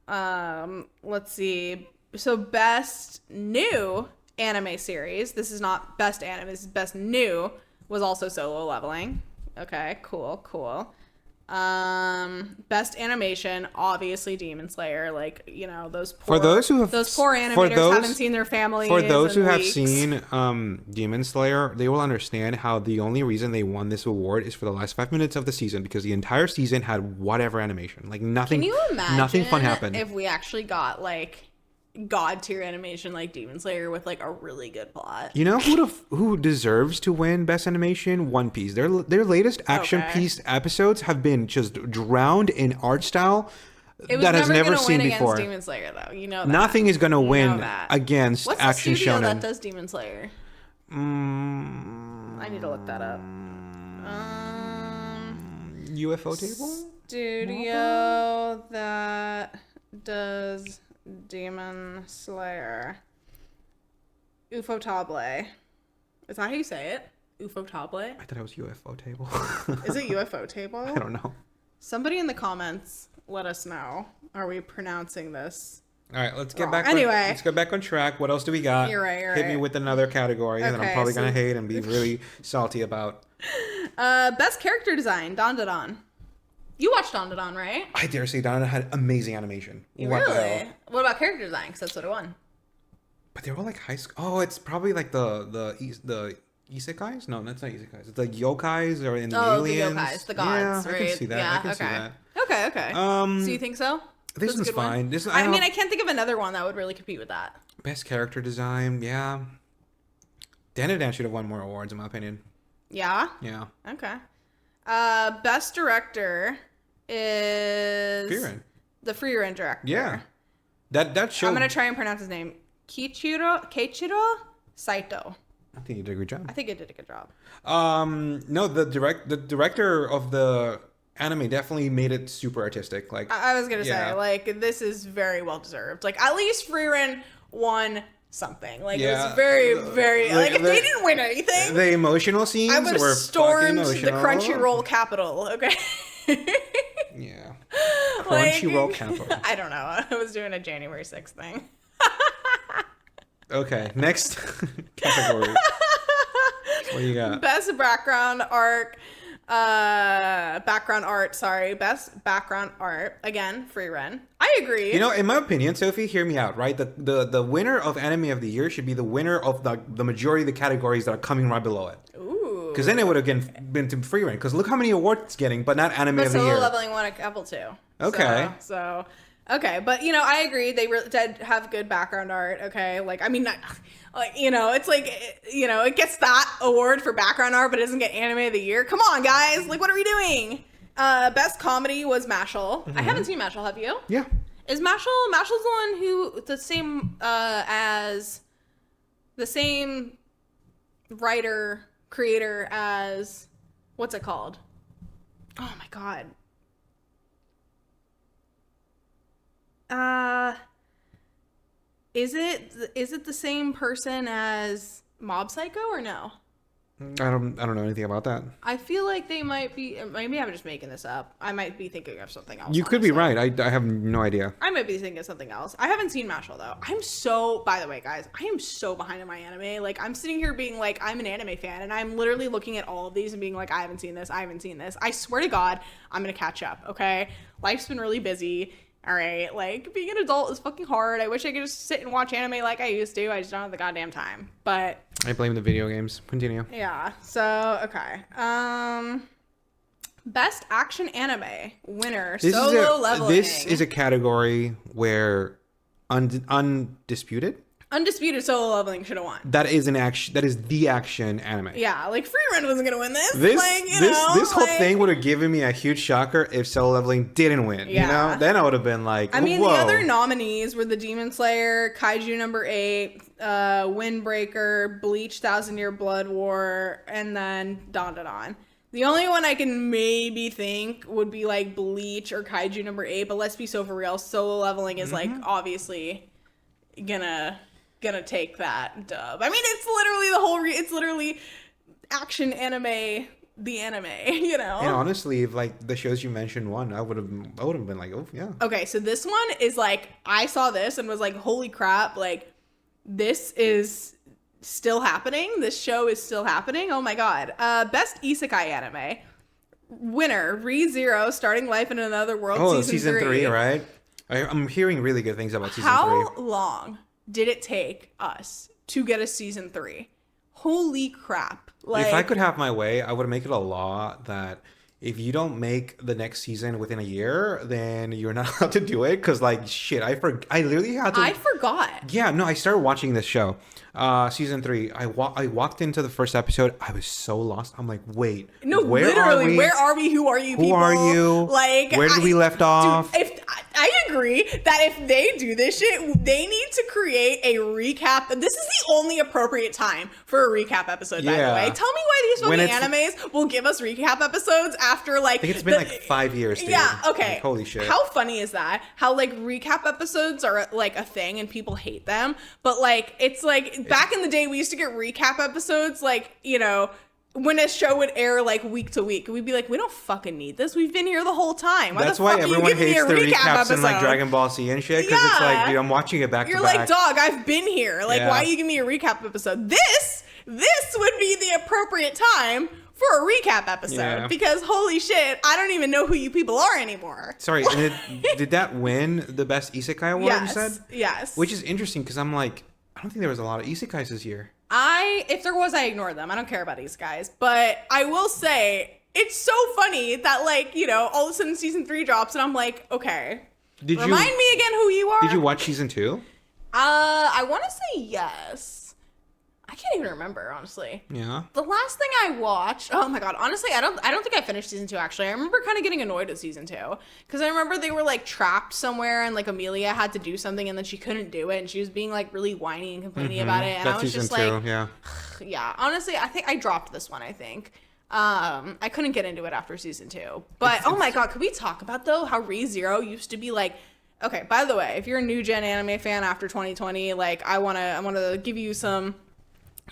Let's see. So best new anime series. This is not best anime. This is best new. Was also Solo Leveling. Okay, cool. Best animation, obviously Demon Slayer. Like, you know, those poor animators haven't seen their families. For those who have seen Demon Slayer, they will understand how the only reason they won this award is for the last 5 minutes of the season, because the entire season had whatever animation, like nothing. Can you imagine nothing fun happened if we actually got like god tier animation like Demon Slayer with like a really good plot? You know who deserves to win best animation? One Piece. Their latest action piece episodes have been just drowned in art style that has never seen before. Demon Slayer, though, you know that. Nothing is going to win against What's action the studio shonen. that does Demon Slayer? I need to look that up. UFO Table? Studio that does Demon Slayer. Ufotable. Is that how you say it? Ufotable? I thought it was UFO Table. Is it UFO Table? I don't know. Somebody in the comments let us know. Are we pronouncing this? All right, let's get back. Let's get back on track. What else do we got? You're right. Hit me with another category that I'm probably gonna hate and be really salty about. Best character design, Don. You watched Don, right? I dare say Don had amazing animation. What the hell? What about character design? Because that's what it won. But they're all like high school. Oh, it's probably like the isekais? No, that's not isekais. It's like yokais or in the aliens. The yokais, the gods, yeah, right? I can see that. Yeah, I can see that. Okay. So you think so? This one's fine. I mean, I can't think of another one that would really compete with that. Best character design, yeah. Danadan should have won more awards, in my opinion. Yeah? Yeah. Okay. Best director is the Freeran director. Yeah. That show. I'm gonna try and pronounce his name. Keiichiro Saito. I think you did a good job. I think it did a good job. No, the director of the anime definitely made it super artistic. Like I was gonna say, like, this is very well deserved. Like, at least Freeran won something. Like, it was very, very like if they didn't win anything, the emotional scenes I would have were stormed fucking the Crunchyroll capital. Okay. Yeah. Crunchyroll capital. I don't know. I was doing a January 6th thing. Okay, next category. What do you got? Best background art. Best background art. Again, Freeran. I agree. You know, in my opinion, Sophie, hear me out, right? The winner of Anime of the Year should be the winner of the majority of the categories that are coming right below it. Ooh. Because then it would have been to Freeran. Because look how many awards it's getting, but not Anime of the Year. Solo Leveling won a couple too. Okay. So okay, but you know, I agree. They did have good background art. Okay, like I mean, not, like, you know, it's like, you know, it gets that award for background art, but it doesn't get Anime of the Year. Come on, guys! Like, what are we doing? Best comedy was Mashal. Mm-hmm. I haven't seen Mashal. Have you? Yeah. Is Mashal's the one who the same writer creator as what's it called? Oh my god. Is it the same person as Mob Psycho or no? I don't know anything about that. I feel like they might be. Maybe I'm just making this up. I might be thinking of something else. You could be right. I have no idea. I might be thinking of something else. I haven't seen Mashal though. By the way, guys, I am so behind in my anime. Like, I'm sitting here being like, I'm an anime fan, and I'm literally looking at all of these and being like, I haven't seen this. I swear to God, I'm gonna catch up. Okay, life's been really busy. All right, like, being an adult is fucking hard. I wish I could just sit and watch anime like I used to. I just don't have the goddamn time. But I blame the video games. Continue. yeah. So okay. Best action anime winner. Solo Leveling. This is a category where undisputed. Undisputed Solo Leveling should have won. That is the action anime. Yeah, like Free Run wasn't gonna win this. This Like, whole thing would have given me a huge shocker if Solo Leveling didn't win. Yeah. You know, then I would have been like, I mean, whoa. the other nominees were the Demon Slayer, Kaiju number 8, Windbreaker, Bleach, 1,000-Year Blood War, and then Dandadan. The only one I can maybe think would be like Bleach or Kaiju number 8, but let's be so for real, Solo Leveling is like obviously gonna take that dub. I mean, it's literally action anime, the anime, you know. And honestly, if like the shows you mentioned won, I would have been like, oh yeah. Okay, so this one is like, I saw this and was like, holy crap, like this is still happening. This show is still happening. Oh my god. Best isekai anime winner, Re:Zero, Starting Life in Another World. Season 3, right? I'm hearing really good things about season 3. How long did it take us to get a season 3? Holy crap. Like, if I could have my way, I would make it a law that if you don't make the next season within a year, then you're not allowed to do it. Because, like, shit, I literally had to... I forgot. Yeah, no, I started watching this show. Season 3. I walked into the first episode. I was so lost. I'm like, wait. No, literally, where are we? Who are you people? Who are you? Like, where did we left off? Dude, I agree that if they do this shit, they need to create a recap. This is the only appropriate time for a recap episode, by the way. Tell me why these fucking animes will give us recap episodes after, like... I think it's been like 5 years, dude. Yeah, okay. Like, holy shit. How funny is that? How, like, recap episodes are, like, a thing and people hate them. But, like, it's like, back in the day, we used to get recap episodes, like, you know... when a show would air like week to week, we'd be like, we don't fucking need this. We've been here the whole time. That's why everyone hates the recaps in like Dragon Ball Z and shit. Because it's like, dude, I'm watching it back to back. You're like, dog, I've been here. Like, why you give me a recap episode? This would be the appropriate time for a recap episode. Because holy shit, I don't even know who you people are anymore. Sorry, did that win the best isekai award? Yes, you said? yes. Which is interesting because I'm like, I don't think there was a lot of isekais this year. If there was, I ignored them. I don't care about these guys. But I will say, it's so funny that, like, you know, all of a sudden season 3 drops and I'm like, okay. Remind me again who you are. Did you watch season 2? I want to say yes. I can't even remember, honestly. Yeah. The last thing I watched, oh my god, honestly, I don't think I finished season 2 actually. I remember kind of getting annoyed with season 2 because I remember they were like trapped somewhere and like Amelia had to do something and then she couldn't do it and she was being like really whiny and complaining about it and I was just like, yeah, honestly, I think I dropped this one. I think I couldn't get into it after season 2. But oh my god, could we talk about though how Re:Zero used to be like? Okay, by the way, if you're a new gen anime fan after 2020, like I wanna give you some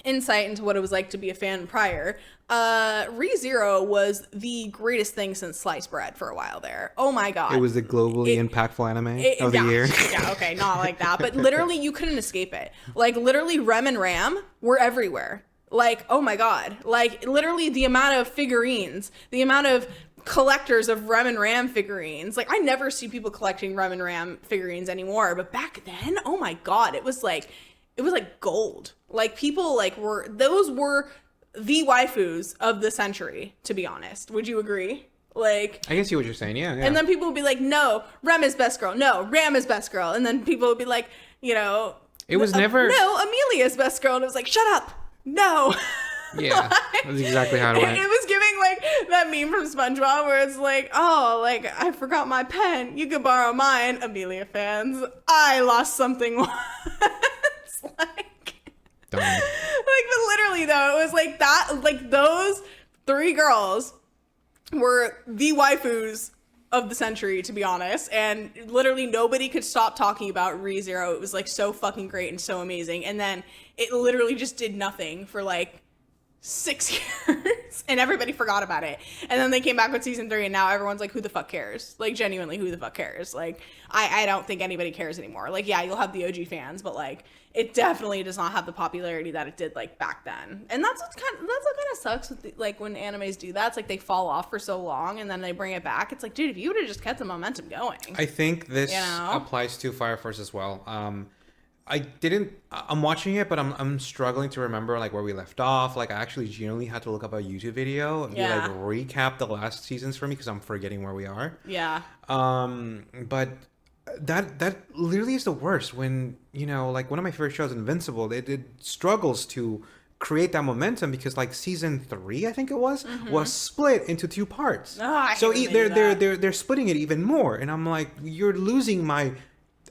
insight into what it was like to be a fan prior. Re:Zero was the greatest thing since sliced bread for a while there. Oh my god. It was the globally impactful anime of the year. Yeah, okay, not like that. But literally you couldn't escape it. Like literally Rem and Ram were everywhere. Like, oh my god. Like literally the amount of figurines, the amount of collectors of Rem and Ram figurines. Like I never see people collecting Rem and Ram figurines anymore. But back then, oh my god, it was like gold. Like people were the waifus of the century, to be honest. Would you agree? Like I can see what you're saying, yeah. And then people would be like, no, Rem is best girl. No, Ram is best girl. And then people would be like, you know, it was never no, Amelia's best girl. And it was like, shut up. No. Yeah, that's exactly how it went. It was giving like that meme from SpongeBob where it's like, oh, like I forgot my pen. You could borrow mine, Amelia fans. I lost something once. But literally though, it was like that, like those 3 girls were the waifus of the century, to be honest, and literally nobody could stop talking about ReZero. It was like so fucking great and so amazing, and then it literally just did nothing for like 6 years and everybody forgot about it, and then they came back with season 3 and now everyone's like, who the fuck cares? Like, genuinely, who the fuck cares? Like, I don't think anybody cares anymore. Like, yeah, you'll have the OG fans, but like, it definitely does not have the popularity that it did like back then. And that's what kind of sucks with like when animes do that. It's like they fall off for so long and then they bring it back. It's like, dude, if you would have just kept the momentum going. I think this applies to Fire Force as well. I'm watching it, but I'm struggling to remember like where we left off. Like, I actually genuinely had to look up a YouTube video and like recap the last seasons for me because I'm forgetting where we are. Yeah. But that literally is the worst when, you know, like one of my favorite shows, Invincible, it struggles to create that momentum because like season 3, I think it was split into 2 parts. So they're splitting it even more, and I'm like, you're losing my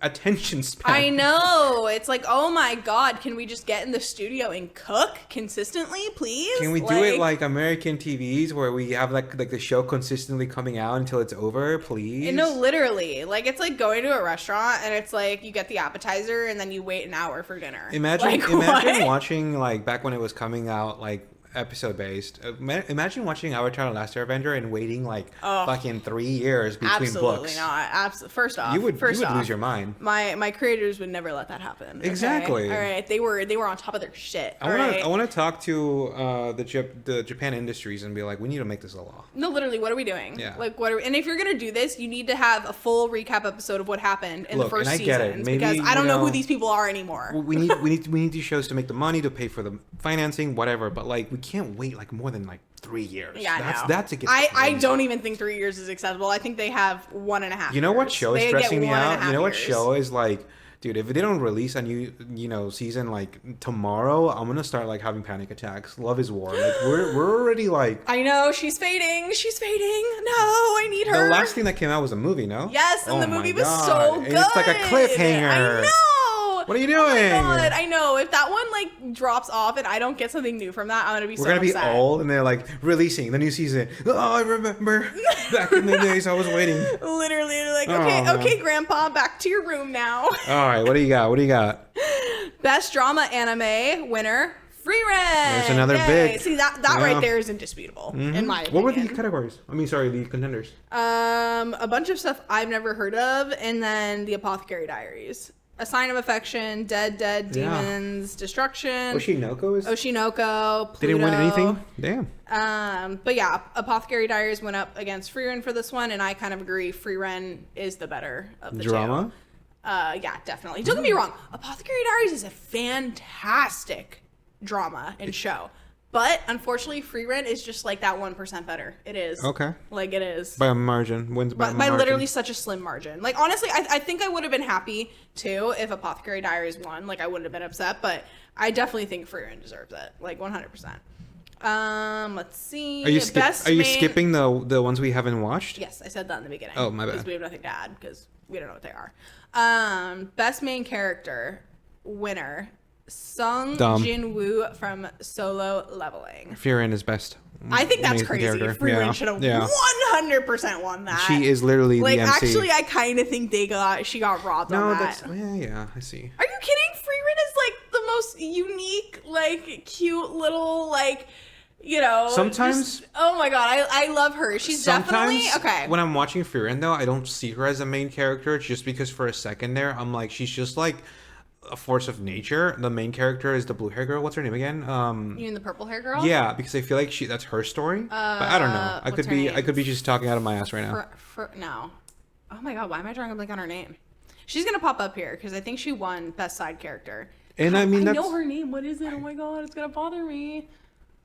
attention span. I know. It's like, oh my god, can we just get in the studio and cook consistently, please? Can we do it like American TVs where we have like the show consistently coming out until it's over, please? No, literally. Like, it's like going to a restaurant and it's like you get the appetizer and then you wait an hour for dinner. Imagine watching like back when it was coming out, like episode based. Imagine watching Avatar: The Last Airbender and waiting like fucking 3 years between books. Absolutely not. First off, you would lose your mind. My creators would never let that happen. Okay? Exactly. All right, they were on top of their shit. I want to talk to the Japan Industries and be like, we need to make this a law. No, literally, what are we doing? Yeah. Like, and if you're gonna do this, you need to have a full recap episode of what happened in the first season. Get it. Maybe, because I don't know who these people are anymore. We need these shows to make the money to pay for the financing, whatever. But like, we can't wait like more than like 3 years. Yeah, that's it. I don't even think 3 years is acceptable. I think they have 1.5. You know what show is stressing me out? You know what show is like, dude, if they don't release a new, season like tomorrow, I'm gonna start like having panic attacks. Love is War. Like we're already like. I know she's fading. She's fading. No, I need her. The last thing that came out was a movie, no? Yes, and the movie was so good. And it's like a cliffhanger. I know. What are you doing? Oh my God, I know. If that one like drops off and I don't get something new from that, I'm gonna be We're gonna upset. be old, and they're like releasing the new season. Oh, I remember back in the days I was waiting. Literally, like, okay, Grandpa, back to your room now. All right, what do you got? Best drama anime winner, Free Rent. There's another big. See that right there is indisputable in my opinion. What were the categories? The contenders. A bunch of stuff I've never heard of, and then the Apothecary Diaries. A Sign of Affection, Dead, Demons, Destruction. Oshinoko, Pluto. They didn't win anything? Damn. But yeah, Apothecary Diaries went up against Free Rent for this one, and I kind of agree. Free Rent is the better of the drama? two. Yeah, definitely. Don't get me wrong. Apothecary Diaries is a fantastic drama and show. But unfortunately, Free Rent is just like that 1% better. It is. Okay. Like, it is. By a margin. Wins by a by margin. literally such a slim margin. Like, honestly, I think I would have been happy, too, if Apothecary Diaries won. Like, I wouldn't have been upset. But I definitely think Free Rent deserves it. Like, 100%. Let's see. Are you skipping the ones we haven't watched? Yes, I said that in the beginning. Oh, my bad. Because we have nothing to add, because we don't know what they are. Best main character winner. Sung Jin-woo from Solo Leveling. Free Rent is best. I think that's crazy. Free Rent should have 100% won that. She is literally the MC. Actually, I kind of think she got robbed on that. Yeah, I see. Are you kidding? Free Rent is like the most unique, like, cute little, like, sometimes oh my god, I love her. She's definitely okay. When I'm watching Free Rent though, I don't see her as a main character just because for a second there I'm like, she's just like a force of nature. The main character is the blue hair girl. What's her name again? You mean the purple hair girl? Yeah, because I feel like that's her story. But I don't know. I could be just talking out of my ass right now. No. Oh my god, why am I drawing a blank on her name? She's gonna pop up here because I think she won best side character. And I mean, I know her name. What is it? Oh my god, it's gonna bother me.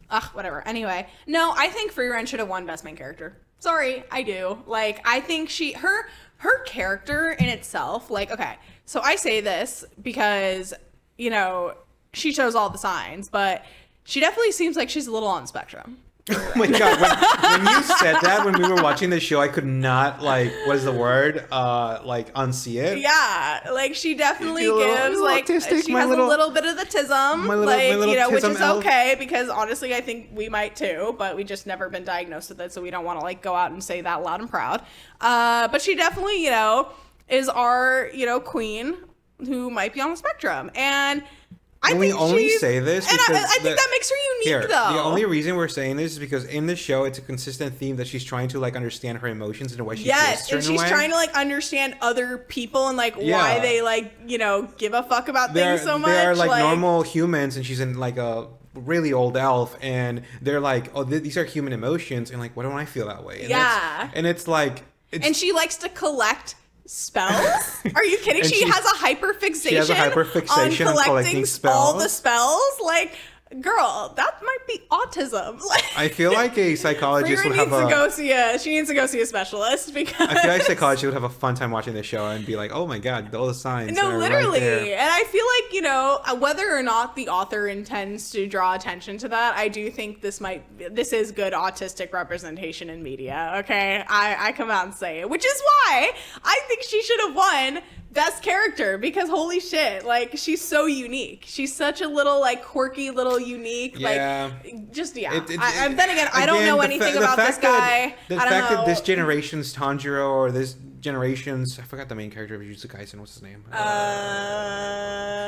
Ugh, whatever. Anyway, no, I think Free Rent should have won best main character. Sorry, I do. Like, I think her character in itself, like, okay, so I say this because, she shows all the signs, but she definitely seems like she's a little on the spectrum. Oh my god, when you said that when we were watching the show, I could not what is the word? Unsee it. Yeah, like she definitely You're a little- gives you're like autistic, she my has little- a little bit of the tism, my little which tism is elf. okay because honestly I think we might too, but we just never been diagnosed with it, so we don't want to go out and say that loud and proud. But she definitely is our queen who might be on the spectrum, and I think we only she's, say this and because I think that makes her unique though. The only reason we're saying this is because in the show it's a consistent theme that she's trying to understand her emotions and why she feels a certain and she's way. trying to understand other people and why they give a fuck about things so much. They are normal humans, and she's in a really old elf, and they're these are human emotions, and why don't I feel that way? And it's and she likes to collect spells. Are you kidding? She has a hyperfixation on collecting spells. All the spells. Girl, that might be autism. I feel like a psychologist would have she needs to go see a specialist because I feel like a psychologist would have a fun time watching the show and be like, oh my god, all the signs. No, literally. Right there. And I feel whether or not the author intends to draw attention to that, I do think this is good autistic representation in media. Okay, I come out and say it, which is why I think she should have won Best Character, because holy shit, she's so unique. She's such a little quirky, little unique, then again, I don't know anything about this guy. The fact that this generation's Tanjiro or this generation's, I forgot the main character of Jujutsu Kaisen, what's his name?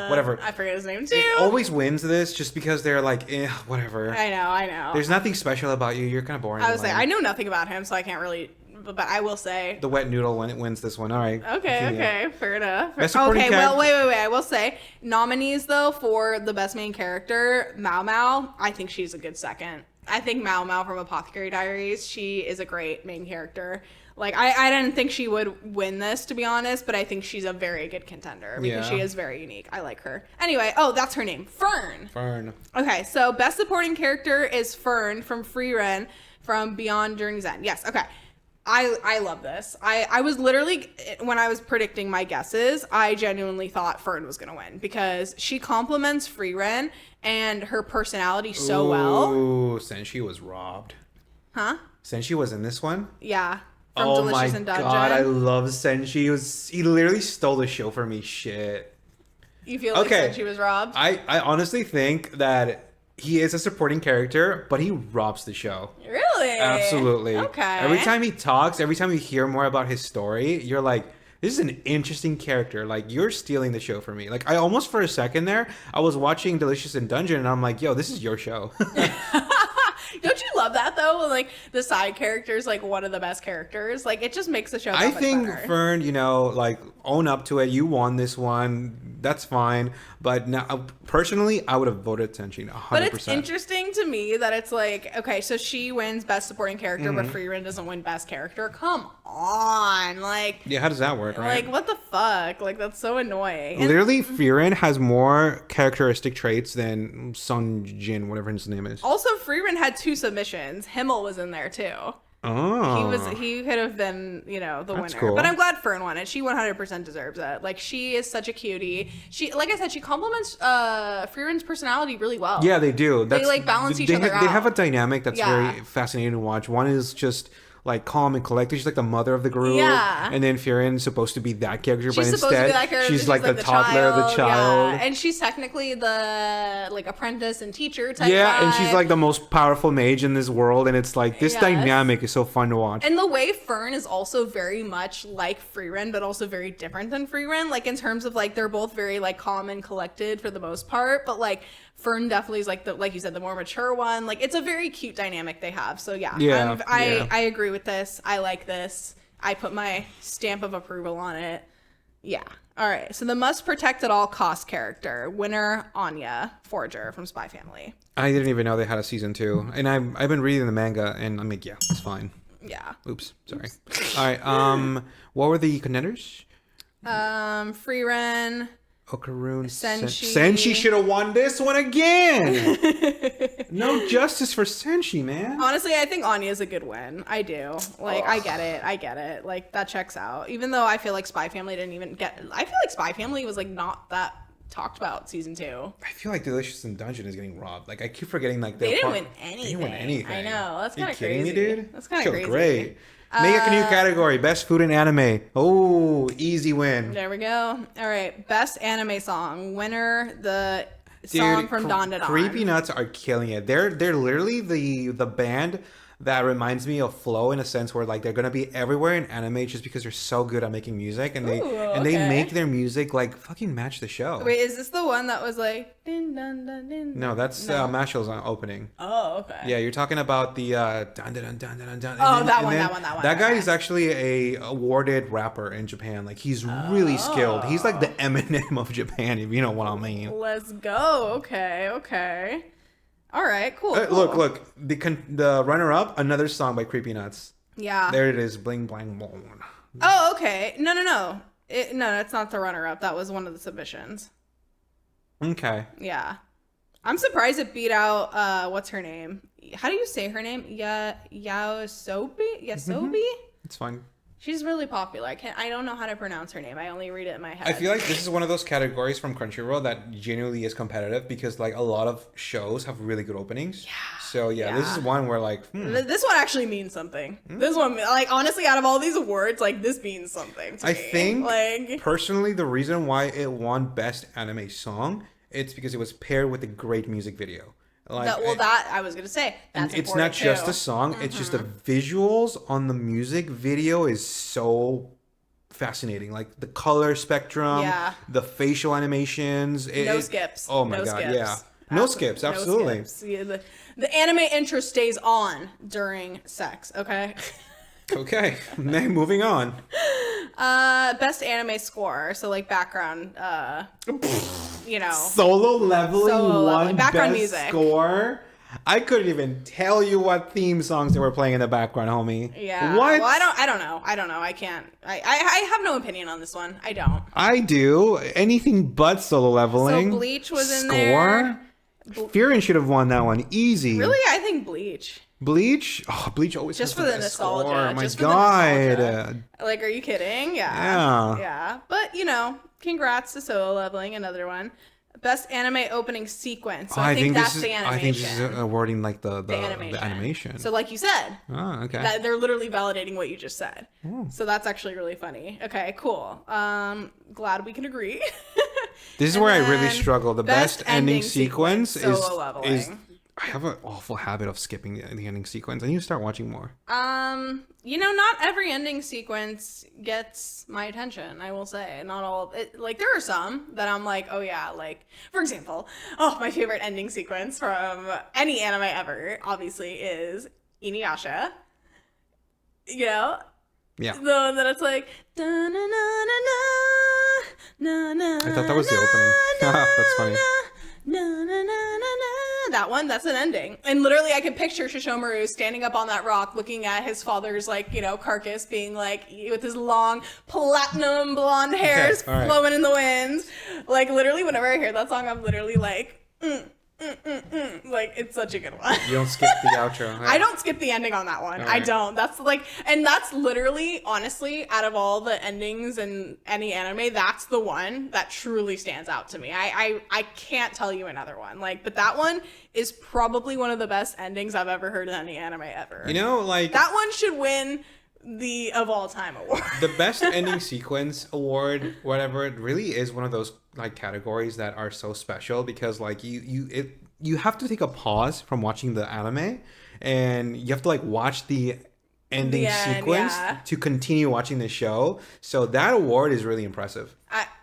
Whatever. I forget his name too. It always wins this just because they're whatever. I know. There's nothing special about you. You're kind of boring. I was like, I know nothing about him, so I can't really. But I will say the wet noodle wins this one. All right. Okay, fair enough. Okay, well, wait. I will say nominees though for the best main character, Mao Mao. I think she's a good second. I think Mao Mao from Apothecary Diaries, she is a great main character. I didn't think she would win this, to be honest, but I think she's a very good contender because she is very unique. I like her. Anyway, that's her name, Fern. Fern. Okay, so best supporting character is Fern from Frieren from Beyond Journey's End. Yes, okay. I love this. I was literally, when I was predicting my guesses, I genuinely thought Fern was going to win because she complements Frieren and her personality so well. Ooh, Senshi was robbed. Huh? Senshi was in this one? Yeah. From Delicious in Dungeon. Oh my god, I love Senshi. He literally stole the show for me. Shit. You feel like Senshi was robbed? I honestly think that he is a supporting character, but he robs the show. Really? Absolutely. Okay. Every time he talks, every time you hear more about his story, you're like, this is an interesting character. You're stealing the show for me. I almost for a second there, I was watching Delicious in Dungeon, and I'm like, yo, this is your show. Don't you love that though? When, the side character is one of the best characters. It just makes the show. I think Fern, own up to it. You won this one. That's fine. But now, personally, I would have voted Senshi 100%. But it's interesting to me that it's okay, so she wins Best Supporting Character, but Frieren doesn't win Best Character. Come on, yeah, how does that work, right? What the fuck? That's so annoying. And literally, Frieren has more characteristic traits than Sun Jin, whatever his name is. Also, Frieren had 2 submissions. Himmel was in there too. Oh. He could have been, the winner. Cool. But I'm glad Fern won it. She 100% deserves it. She is such a cutie. She, like I said, she complements Frieren's personality really well. Yeah, they do. They balance each other out. They have a dynamic that's very fascinating to watch. One is just calm and collected. She's the mother of the group. Yeah. And then Fieren's supposed to be that character, but instead she's the toddler, the child. Yeah. And she's technically the apprentice and teacher type Yeah, vibe. and she's the most powerful mage in this world, and it's this dynamic is so fun to watch. And the way Fern is also very much like Frieren, but also very different than Frieren, in terms of they're both very calm and collected for the most part, but Fern definitely is like you said, the more mature one. It's a very cute dynamic they have. So I agree with this. I like this. I put my stamp of approval on it. Yeah. All right. So the must protect at all cost character winner, Anya Forger from Spy Family. I didn't even know they had a season 2, and I've been reading the manga, and I'm yeah, it's fine. Yeah. Oops. Sorry. All right. What were the contenders? Frieren. Okaroon. Senshi. Senshi should have won this one again. No justice for Senshi, man. Honestly, I think Anya's a good win. I do. I get it. That checks out. Even though I feel Spy Family didn't even get. I feel Spy Family was not that talked about season 2. I feel like Delicious in Dungeon is getting robbed. Like I keep forgetting like They didn't win anything. They didn't win anything. I know. That's kind of crazy. Are you kidding me, dude? That's kind of crazy. Great. Make a new category. Best food in anime. Oh, easy win. There we go. All right. Best anime song. Winner, the song from Dawn to Dawn. Creepy Nuts are killing it. They're literally the band that reminds me of Flow in a sense where like they're gonna be everywhere in anime just because they're so good at making music and they make their music like fucking match the show. Wait, is this the one that was like din, dun, dun, din? No, that's Mashall's opening. Oh, okay. Yeah, you're talking about the dun, dun, dun, dun, dun, dun, oh, that one. That guy is actually a awarded rapper in Japan. Like he's really skilled. He's like the Eminem of Japan, if you know what I mean. Let's go. Okay. All right, cool. Look. The runner-up, another song by Creepy Nuts. Yeah. There it is. Bling, blang, bong. Oh, okay. No. No, it's not the runner-up. That was one of the submissions. Okay. Yeah. I'm surprised it beat out, what's her name? How do you say her name? Yasobi? It's fine. She's really popular. I don't know how to pronounce her name. I only read it in my head. I feel like this is one of those categories from Crunchyroll that genuinely is competitive because like a lot of shows have really good openings. Yeah. So yeah, this is one where like this one actually means something. This one, like honestly, out of all these awards, like this means something to me. I think like personally the reason why it won Best Anime Song, it's because it was paired with a great music video. Like, that I was gonna say. That's it's not just a song; it's just the visuals on the music video is so fascinating. Like the color spectrum, the facial animations. No skips. Oh my god! Skips. Yeah, no skips. Absolutely. No skips. Yeah, the anime intro stays on during sex. Okay. Okay. Moving on. Best anime score. So like background. Solo leveling background best music score. I couldn't even tell you what theme songs they were playing in the background, homie. Yeah. What? Well, I don't know. I can't. I have no opinion on this one. I don't. I do. Anything but solo leveling. So Bleach was in there. Furin should have won that one. Easy. Really? I think Bleach. Bleach? Oh, Bleach always just has for the nostalgia. Score. Oh my just god. Like, are you kidding? Yeah. But congrats to Solo Leveling, another one. Best anime opening sequence. So I think that's the animation. I think this is awarding like the animation. So like you said. Oh, okay. They're literally validating what you just said. Oh. So that's actually really funny. Okay, cool. Glad we can agree. This is where I really struggle. The best ending sequence is Solo Leveling. I have an awful habit of skipping the ending sequence. I need to start watching more. Not every ending sequence gets my attention, I will say. Not all. Like, there are some that I'm like, oh yeah, like, for example, my favorite ending sequence from any anime ever, obviously, is Inuyasha. You know? Yeah. The one that it's like, da na na na na na. I thought that was the opening. That's funny. Na, na, na, na, na. That one, that's an ending. And literally I could picture Shishomaru standing up on that rock looking at his father's carcass being like with his long platinum blonde hairs flowing in the wind. Like literally whenever I hear that song I'm literally like like it's such a good one. You don't skip the outro. Huh? I don't skip the ending on that one. Right. I don't. That's like, and that's literally, honestly, out of all the endings in any anime, that's the one that truly stands out to me. I can't tell you another one. Like, but that one is probably one of the best endings I've ever heard in any anime ever. You know, like that one should win the of all time award. The best ending sequence award, whatever, it really is one of those like categories that are so special because like you have to take a pause from watching the anime and you have to like watch the ending sequence to continue watching the show. So that award is really impressive.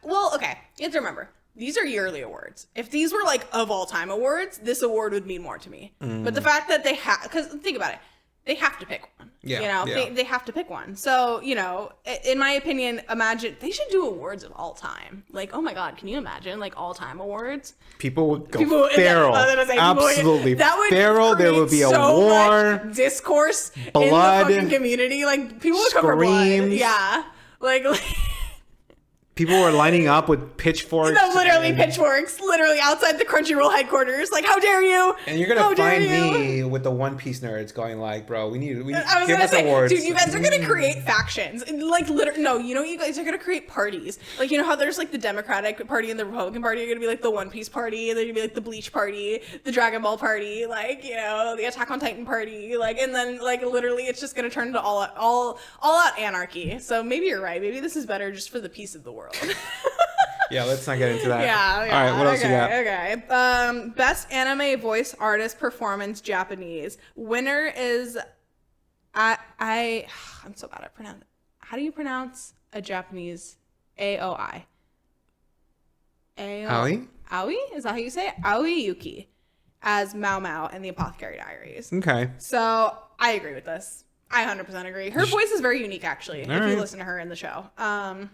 Okay, you have to remember these are yearly awards. If these were like of all time awards, this award would mean more to me. But the fact that they have, because think about it, they have to pick one. Yeah, they have to pick one. So, in my opinion, imagine they should do awards of all time. Like, oh my God, can you imagine like all time awards? People would go feral. Absolutely. Feral. There would be a war. Much discourse blood. In the fucking community. Like people would come for blood. Yeah. Like People were lining up with pitchforks. No, literally pitchforks, literally outside the Crunchyroll headquarters. Like, how dare you? And you're gonna find me with the One Piece nerds going like, bro, we need give us awards. Dude, you guys are gonna create factions. Like, literally, no, you know, you guys are gonna create parties. Like, you know how there's like the Democratic Party and the Republican Party are gonna be like the One Piece Party, and they're gonna be like the Bleach Party, the Dragon Ball Party, like, you know, the Attack on Titan Party, like, and then like literally it's just gonna turn into all out anarchy. So maybe you're right. Maybe this is better just for the peace of the world. Yeah, let's not get into that. Yeah. All right, what else you got? Okay. Best anime voice artist performance Japanese. Winner is I'm so bad at pronounce. How do you pronounce a Japanese AOI? Aoi? Aoi? Is that how you say it? Aoi Yuki as Mao Mao in the Apothecary Diaries. Okay. So I agree with this. I 100% agree. Her voice is very unique, actually, if you listen to her in the show. I'm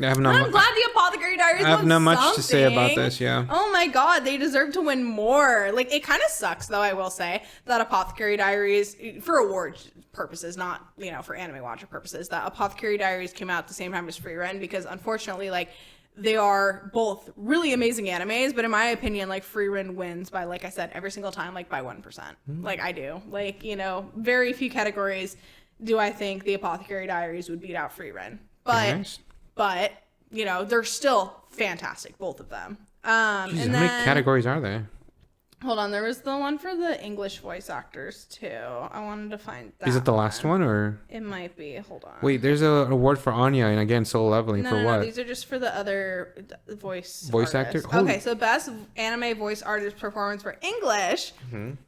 glad the Apothecary Diaries won. I have not much something. to say about this, yeah. Oh my god, they deserve to win more. Like, it kind of sucks, though, I will say, that Apothecary Diaries, for award purposes, not, you know, for Anime Watcher purposes, that Apothecary Diaries came out at the same time as Free Ren, because unfortunately, like, they are both really amazing animes, but in my opinion, like, Free Ren wins by, like I said, every single time, like, by 1%. Like, I do. Like, you know, very few categories do I think the Apothecary Diaries would beat out Free Ren. But, you know, they're still fantastic, both of them. Jeez, how many categories are there? Hold on, there was the one for the English voice actors, too. I wanted to find that. Is it the last one, or? It might be. Hold on. Wait, there's an award for Anya, and again, Solo Leveling. For what? No, these are just for the other voice actor? Okay, so best anime voice artist performance for English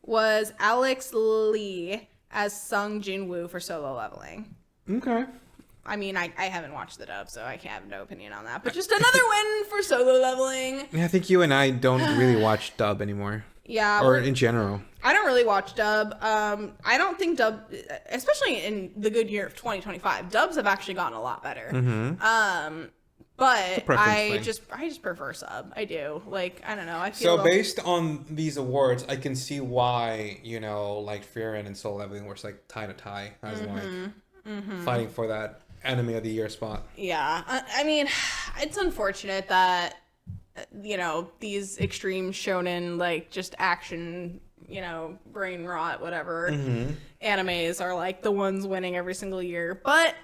was Alex Lee as Sung Jin Woo for Solo Leveling. Okay. I mean, I haven't watched the dub, so I have no opinion on that. But just another win for Solo Leveling. Yeah, I think you and I don't really watch dub anymore. Yeah. Or in general. I don't really watch dub. I don't think dub, especially in the good year of 2025, dubs have actually gotten a lot better. But I just prefer sub. I do. Like, I don't know. I feel so based on these awards, I can see why, you know, like Free Ren and Solo Leveling were like tie to tie. I was fighting for that Anime of the Year spot. Yeah. I mean, it's unfortunate that, you know, these extreme shonen, like, just action, you know, brain rot, whatever, animes are, like, the ones winning every single year. But,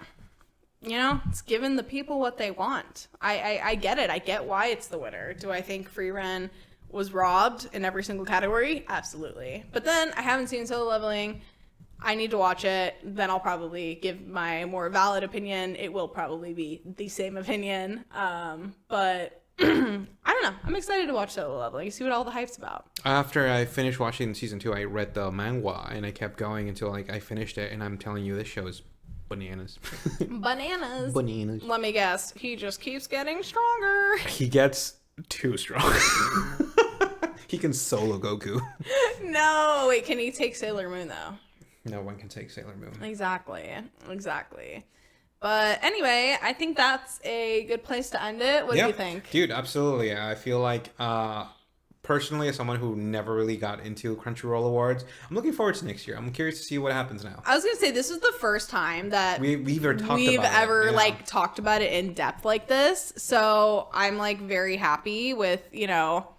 you know, it's giving the people what they want. I get it. I get why it's the winner. Do I think Free Ren was robbed in every single category? Absolutely. But then I haven't seen Solo Leveling. I need to watch it. Then I'll probably give my more valid opinion. It will probably be the same opinion. But I don't know. I'm excited to watch Solo Leveling, see what all the hype's about. After I finished watching season 2, I read the manga and I kept going until like I finished it. And I'm telling you, this show is bananas. Bananas. Bananas. Let me guess. He just keeps getting stronger. He gets too strong. He can solo Goku. No, wait. Can he take Sailor Moon though? No one can take Sailor Moon. Exactly. But anyway, I think that's a good place to end it. What do you think? Dude, absolutely. I feel like, personally, as someone who never really got into Crunchyroll Awards, I'm looking forward to next year. I'm curious to see what happens now. I was going to say, this is the first time that we've ever like talked about it in depth like this. So I'm like very happy with, you know,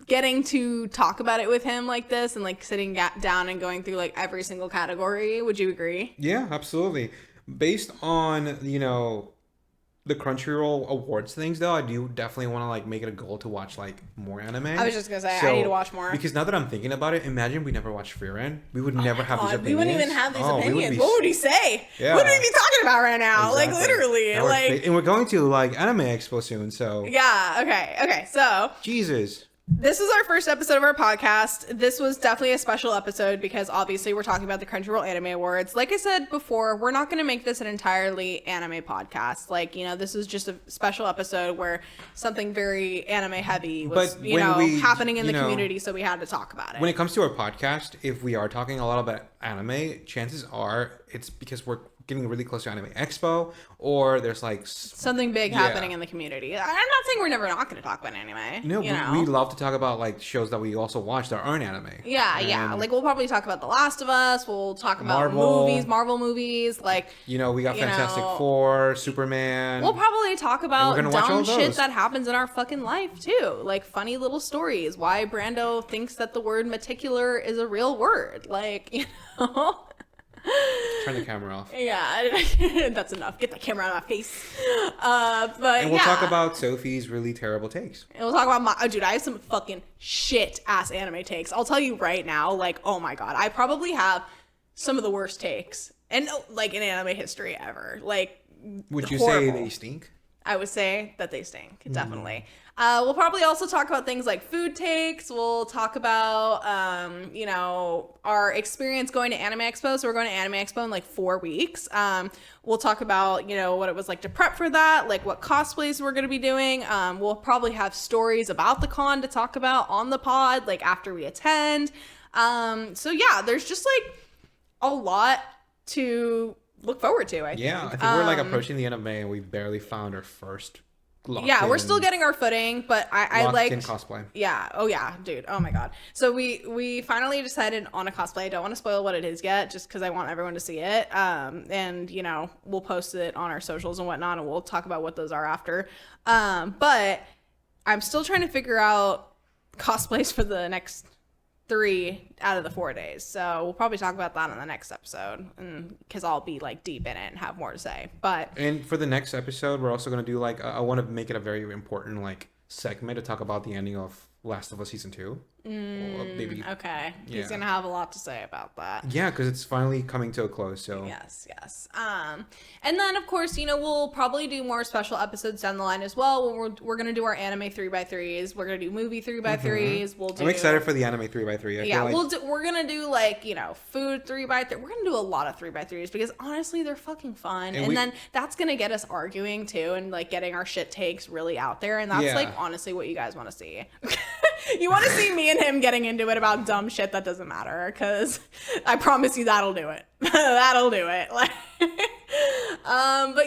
getting to talk about it with him like this and like sitting down and going through like every single category. Would you agree? Yeah, absolutely. Based on, you know, the Crunchyroll awards things though, I do definitely want to like make it a goal to watch like more anime. I was just gonna say, I need to watch more. Because now that I'm thinking about it, imagine we never watched Free Ren. We would never have these opinions. We wouldn't even have these opinions. What would he say? Yeah. What would we be talking about right now? Exactly. Like literally. And we're going to like Anime Expo soon, so. Yeah, okay. So Jesus. This is our first episode of our podcast. This was definitely a special episode because obviously we're talking about the Crunchyroll Anime Awards. Like I said before, we're not going to make this an entirely anime podcast. Like, you know, this is just a special episode where something very anime heavy was, happening in the community, so we had to talk about it. When it comes to our podcast, if we are talking a lot about anime, chances are it's because we're getting really close to Anime Expo, or there's like something big happening in the community. I'm not saying we're never not going to talk about anime. No, you know? we love to talk about like shows that we also watch that aren't anime. Yeah. Like we'll probably talk about The Last of Us. We'll talk about Marvel movies. Like we got Fantastic Four, Superman. We'll probably talk about dumb shit that happens in our fucking life too. Like funny little stories. Why Brando thinks that the word meticular is a real word. Like, you know. Turn the camera off. Yeah, that's enough. Get the camera out of my face. And we'll talk about Sophie's really terrible takes. And we'll talk about dude, I have some fucking shit ass anime takes. I'll tell you right now, like, oh my god, I probably have some of the worst takes and like in anime history ever. Like, would you horrible. say they stink? I would say that they stink, definitely. We'll probably also talk about things like food takes. We'll talk about, our experience going to Anime Expo. So we're going to Anime Expo in like 4 weeks. We'll talk about, what it was like to prep for that, like what cosplays we're going to be doing. We'll probably have stories about the con to talk about on the pod, like after we attend. So yeah, there's just like a lot to look forward to, I think. I think we're like approaching the end of May and we've barely found our first we're still getting our footing, but I like cosplay. Yeah. Oh yeah, dude. Oh my god. So we finally decided on a cosplay. I don't want to spoil what it is yet, just because I want everyone to see it. And we'll post it on our socials and whatnot, and we'll talk about what those are after. But I'm still trying to figure out cosplays for the next 3 out of the 4 days. So we'll probably talk about that on the next episode, because I'll be like deep in it and have more to say. And for the next episode, we're also going to do like, I want to make it a very important like segment to talk about the ending of Last of Us Season 2. Maybe. Okay. Yeah. He's going to have a lot to say about that. Yeah, because it's finally coming to a close. So Yes. And then, of course, we'll probably do more special episodes down the line as well. We're going to do our anime 3x3s. We're going to do movie 3x3s. I'm excited for the anime 3x3. We're going to do like, food 3x3. We're going to do a lot of 3x3s because honestly, they're fucking fun. And then that's going to get us arguing too and like getting our shit takes really out there. And that's like honestly what you guys want to see. You want to see me and him getting into it about dumb shit that doesn't matter, because I promise you that'll do it. That'll do it. But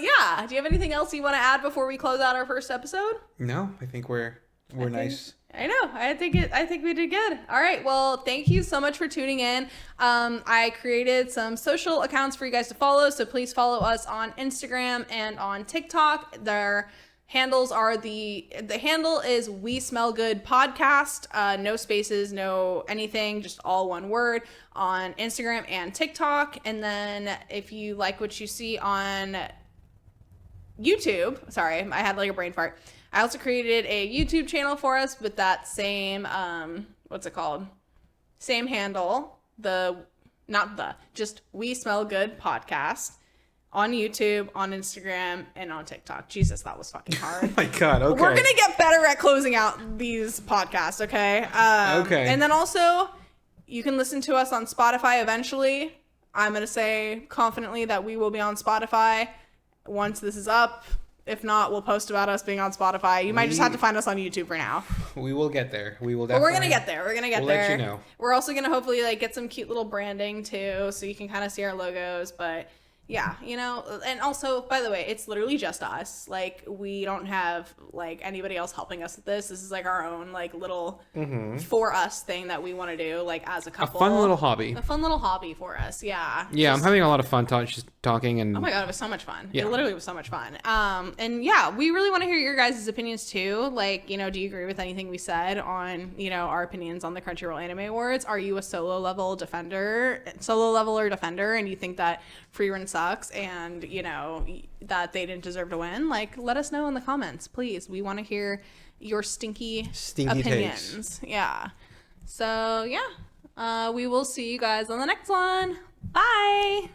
yeah, do you have anything else you want to add before we close out our first episode? No, I think we're nice. I know. I think we did good. All right. Well, thank you so much for tuning in. I created some social accounts for you guys to follow, so please follow us on Instagram and on TikTok. Their handles are the handle is We Smell Good Podcast. No spaces, no anything, just all one word on Instagram and TikTok. And then if you like what you see on YouTube, sorry, I had like a brain fart. I also created a YouTube channel for us with that same, what's it called? Same handle, just We Smell Good Podcast. On YouTube, on Instagram, and on TikTok. Jesus, that was fucking hard. Oh my god, okay. We're gonna get better at closing out these podcasts, okay? Okay. And then also, you can listen to us on Spotify eventually. I'm gonna say confidently that we will be on Spotify once this is up. If not, we'll post about us being on Spotify. You might just have to find us on YouTube for now. We will get there. We will But definitely. we're gonna get there. We'll let you know. We're also gonna hopefully like get some cute little branding too, so you can kind of see our logos, but yeah, and also, by the way, it's literally just us. Like, we don't have, like, anybody else helping us with this. This is, like, our own, like, little for us thing that we want to do, like, as a couple. A fun little hobby. A fun little hobby for us, yeah. Yeah, I'm having a lot of fun talking and... Oh my god, it was so much fun. Yeah. It literally was so much fun. And yeah, we really want to hear your guys' opinions, too. Like, do you agree with anything we said on, our opinions on the Crunchyroll Anime Awards? Are you a solo level or defender, and you think that Freerun sucks and that they didn't deserve to win? Like, let us know in the comments, please. We want to hear your stinky opinions. Takes. Yeah. So yeah, we will see you guys on the next one. Bye.